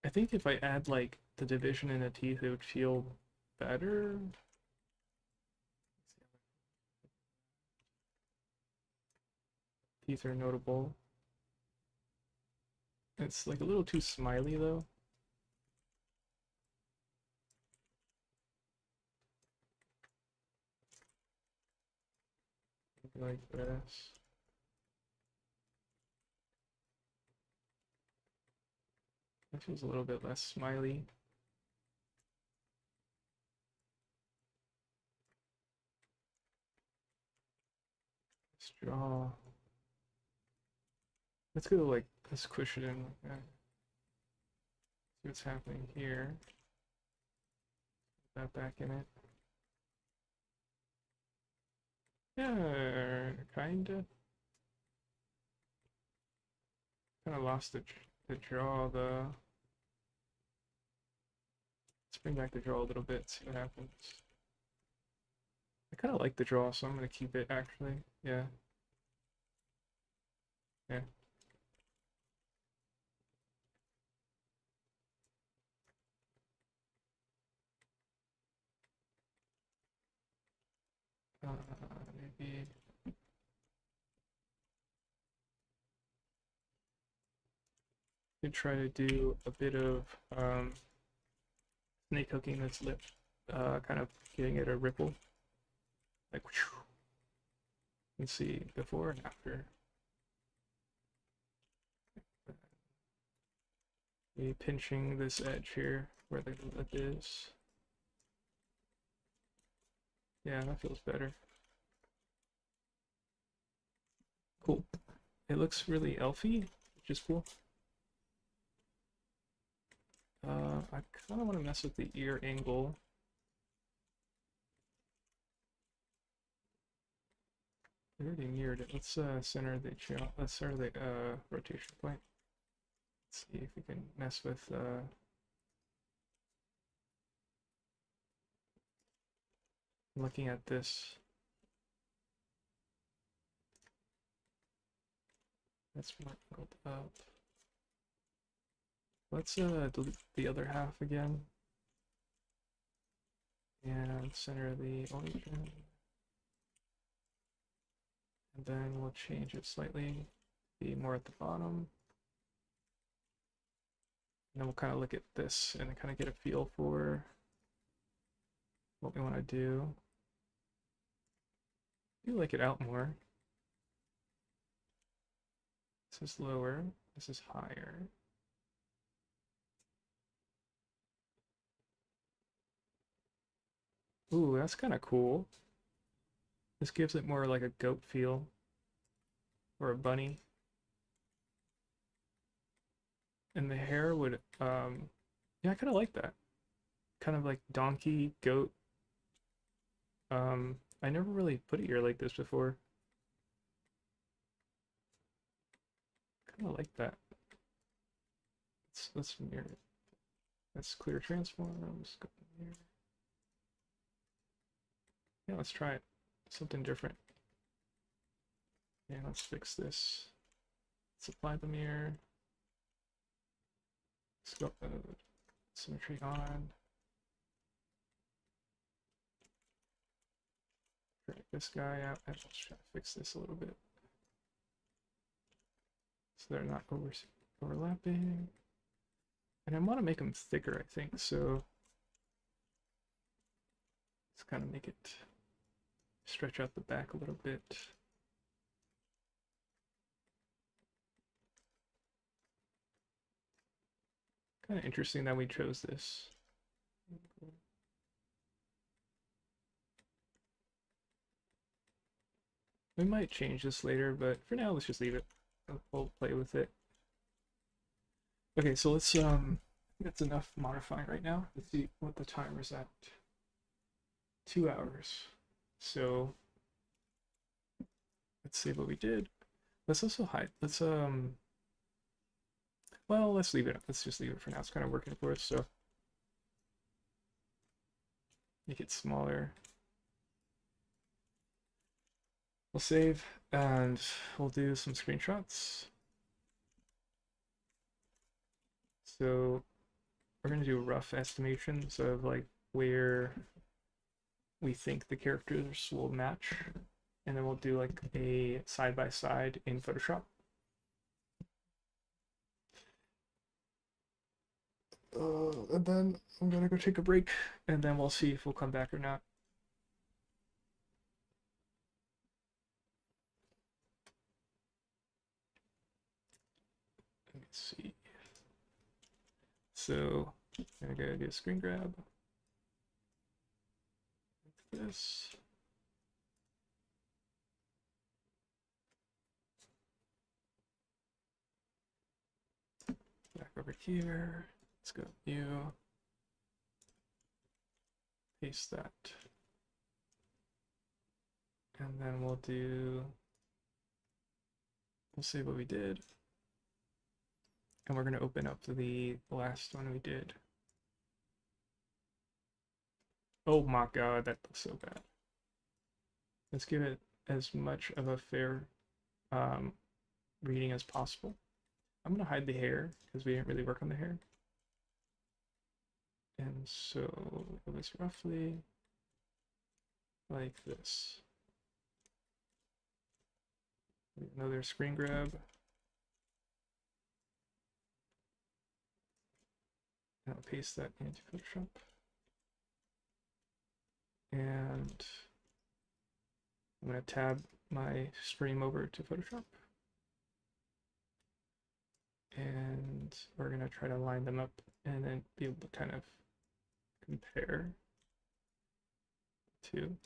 I think if I add like the division in the teeth, it would feel better. Teeth are notable. It's like a little too smiley though. Like this. That feels a little bit less smiley. Let's draw. Let's go like, let's squish it in like that. See what's happening here. Put that back in it. Yeah, kinda. Kind of lost the draw, the. Let's bring back the draw a little bit, see what happens. I kind of like the draw, so I'm going to keep it actually. Yeah. Yeah. Maybe could try to do a bit of snake hooking that's lip, kind of getting it a ripple, like whew. You can see before and after. Maybe pinching this edge here where the lip is. Yeah, that feels better. Cool. It looks really elfy, which is cool. I kind of want to mess with the ear angle. I already mirrored it. Let's center the channel. Let's center the rotation point. Let's see if we can mess with looking at this. That's more angled up. Let's delete the other half again. And center the origin. And then we'll change it slightly to be more at the bottom. And then we'll kind of look at this and kind of get a feel for what we want to do. I do like it out more. This is lower, this is higher. Ooh, that's kind of cool. This gives it more like a goat feel. Or a bunny. And the hair would, yeah, I kind of like that. Kind of like donkey, goat. I never really put a ear like this before. Kind of like that. Let's mirror it. Let's clear transforms. Go here. Yeah, let's try it. Something different. Yeah, let's fix this. Let's apply the mirror. Scope mode. Symmetry on. Drag this guy out, and let's try to fix this a little bit. So they're not overlapping. And I want to make them thicker, I think, so let's kind of make it stretch out the back a little bit. Kind of interesting that we chose this. We might change this later, but for now, let's just leave it. We'll play with it. Okay, so let's, that's enough modifying right now. Let's see what the timer's at. 2 hours. So, let's see what we did. Let's also hide, let's, well, let's leave it. Let's just leave it for now. It's kind of working for us, so. Make it smaller. We'll save, and we'll do some screenshots. So we're going to do rough estimations of like where we think the characters will match, and then we'll do like a side-by-side in Photoshop. And then I'm gonna go take a break, and then we'll see if we'll come back or not. Let me see. So I'm gonna go do a screen grab. Like this. Back over here. Let's go new. Paste that. And then we'll see what we did. And we're going to open up to the last one we did. Oh my god, that looks so bad. Let's give it as much of a fair reading as possible. I'm gonna hide the hair because we didn't really work on the hair. And so it was roughly like this. Another screen grab. I'll paste that into Photoshop. And I'm going to tab my stream over to Photoshop. And we're going to try to line them up and then be able to kind of compare to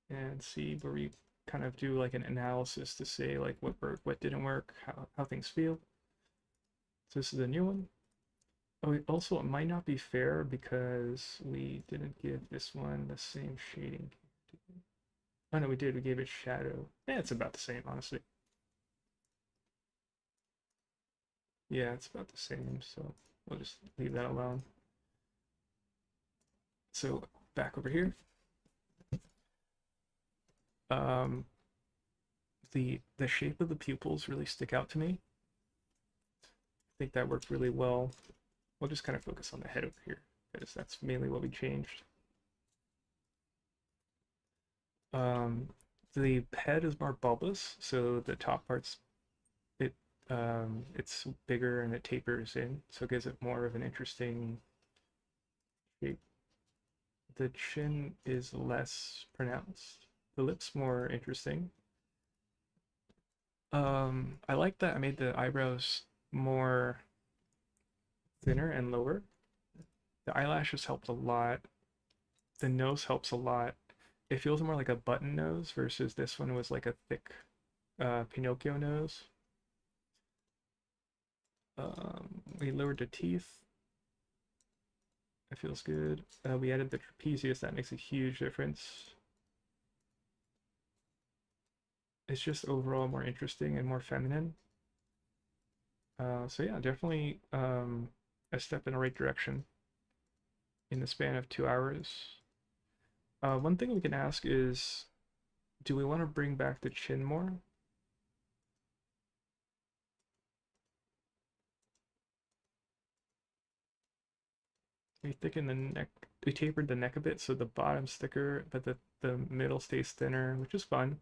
and see where we kind of do like an analysis to say like what worked, what didn't work, how things feel. So this is a new one. Oh, also, it might not be fair because we didn't give this one the same shading. Oh no, we did. We gave it shadow. Yeah, it's about the same, honestly. Yeah, it's about the same, so we'll just leave that alone. So back over here. The shape of the pupils really stick out to me. I think that worked really well. We'll just kind of focus on the head over here because that's mainly what we changed. The head is more bulbous, so the top part's it's bigger and it tapers in, so it gives it more of an interesting shape. The chin is less pronounced. The lips more interesting. I like that I made the eyebrows more thinner and lower. The eyelashes helped a lot. The nose helps a lot. It feels more like a button nose versus this one was like a thick Pinocchio nose. We lowered the teeth. It feels good. We added the trapezius. That makes a huge difference. It's just overall more interesting and more feminine. So yeah, definitely a step in the right direction in the span of 2 hours. One thing we can ask is, do we want to bring back the chin more? We thickened the neck, we tapered the neck a bit so the bottom's thicker, but the middle stays thinner, which is fun.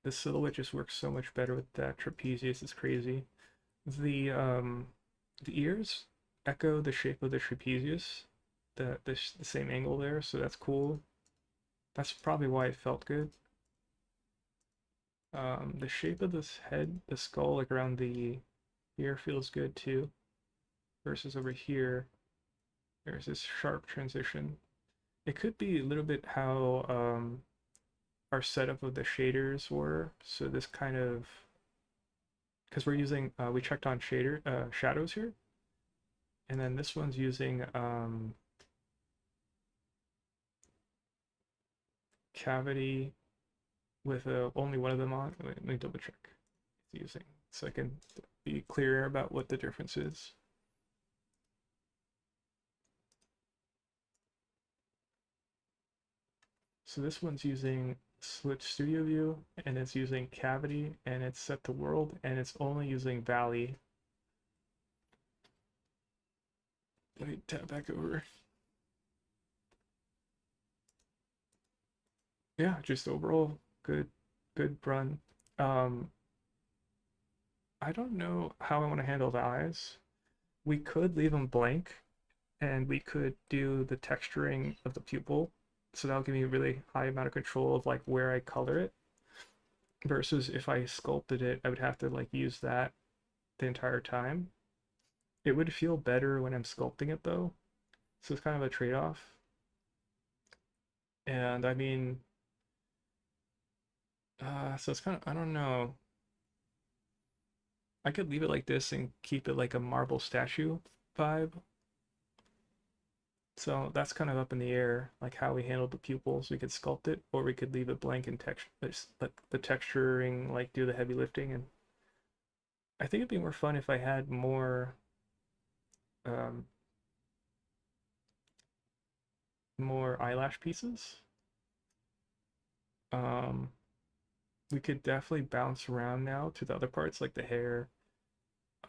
The silhouette just works so much better with that trapezius, it's crazy. The ears echo the shape of the trapezius, the same angle there, so that's cool. That's probably why it felt good. The shape of this head, the skull, like around the ear, feels good too. Versus over here, there's this sharp transition. It could be a little bit how our setup of the shaders were. So this kind of, because we're using, we checked on shadows here, and then this one's using cavity with only one of them on. Wait, let me double check. It's using so I can be clear about what the difference is. So this one's using Switch Studio View, and it's using Cavity, and it's set to World, and it's only using Valley. Let me tap back over. Yeah, just overall good run. I don't know how I want to handle the eyes. We could leave them blank, and we could do the texturing of the pupil, so that'll give me a really high amount of control of like where I color it. Versus if I sculpted it, I would have to like use that the entire time. It would feel better when I'm sculpting it though, so it's kind of a trade-off. And I mean, so it's kind of, I don't know. I could leave it like this and keep it like a marble statue vibe. So that's kind of up in the air, like how we handled the pupils. We could sculpt it, or we could leave it blank and let the texturing like do the heavy lifting. And I think it'd be more fun if I had um, more eyelash pieces. we could definitely bounce around now to the other parts like the hair.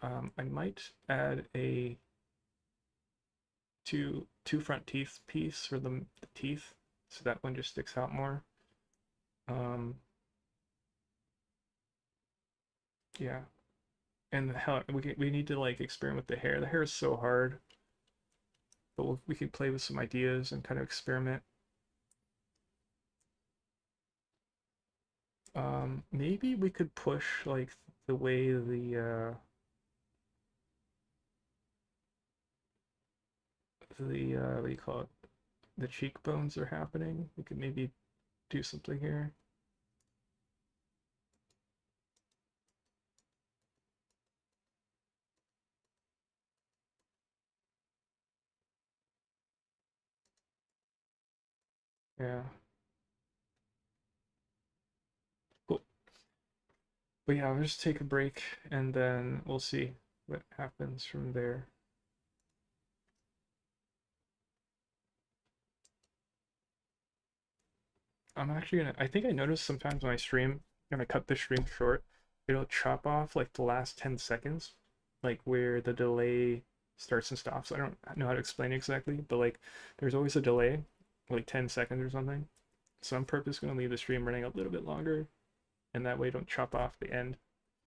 I might add a two front teeth piece for the teeth, so that one just sticks out more. Um, yeah, and the hell we need to like experiment with the hair. The hair is so hard, but we could play with some ideas and kind of experiment. Maybe we could push like the way the what do you call it? The cheekbones are happening. We could maybe do something here. Yeah, cool. But yeah, I'll just take a break and then we'll see what happens from there. I'm actually gonna, I think I noticed sometimes when I stream, when I cut the stream short, it'll chop off like the last 10 seconds, like where the delay starts and stops. I don't know how to explain it exactly, but like there's always a delay, like 10 seconds or something. So I'm purposely gonna leave the stream running a little bit longer, and that way don't chop off the end.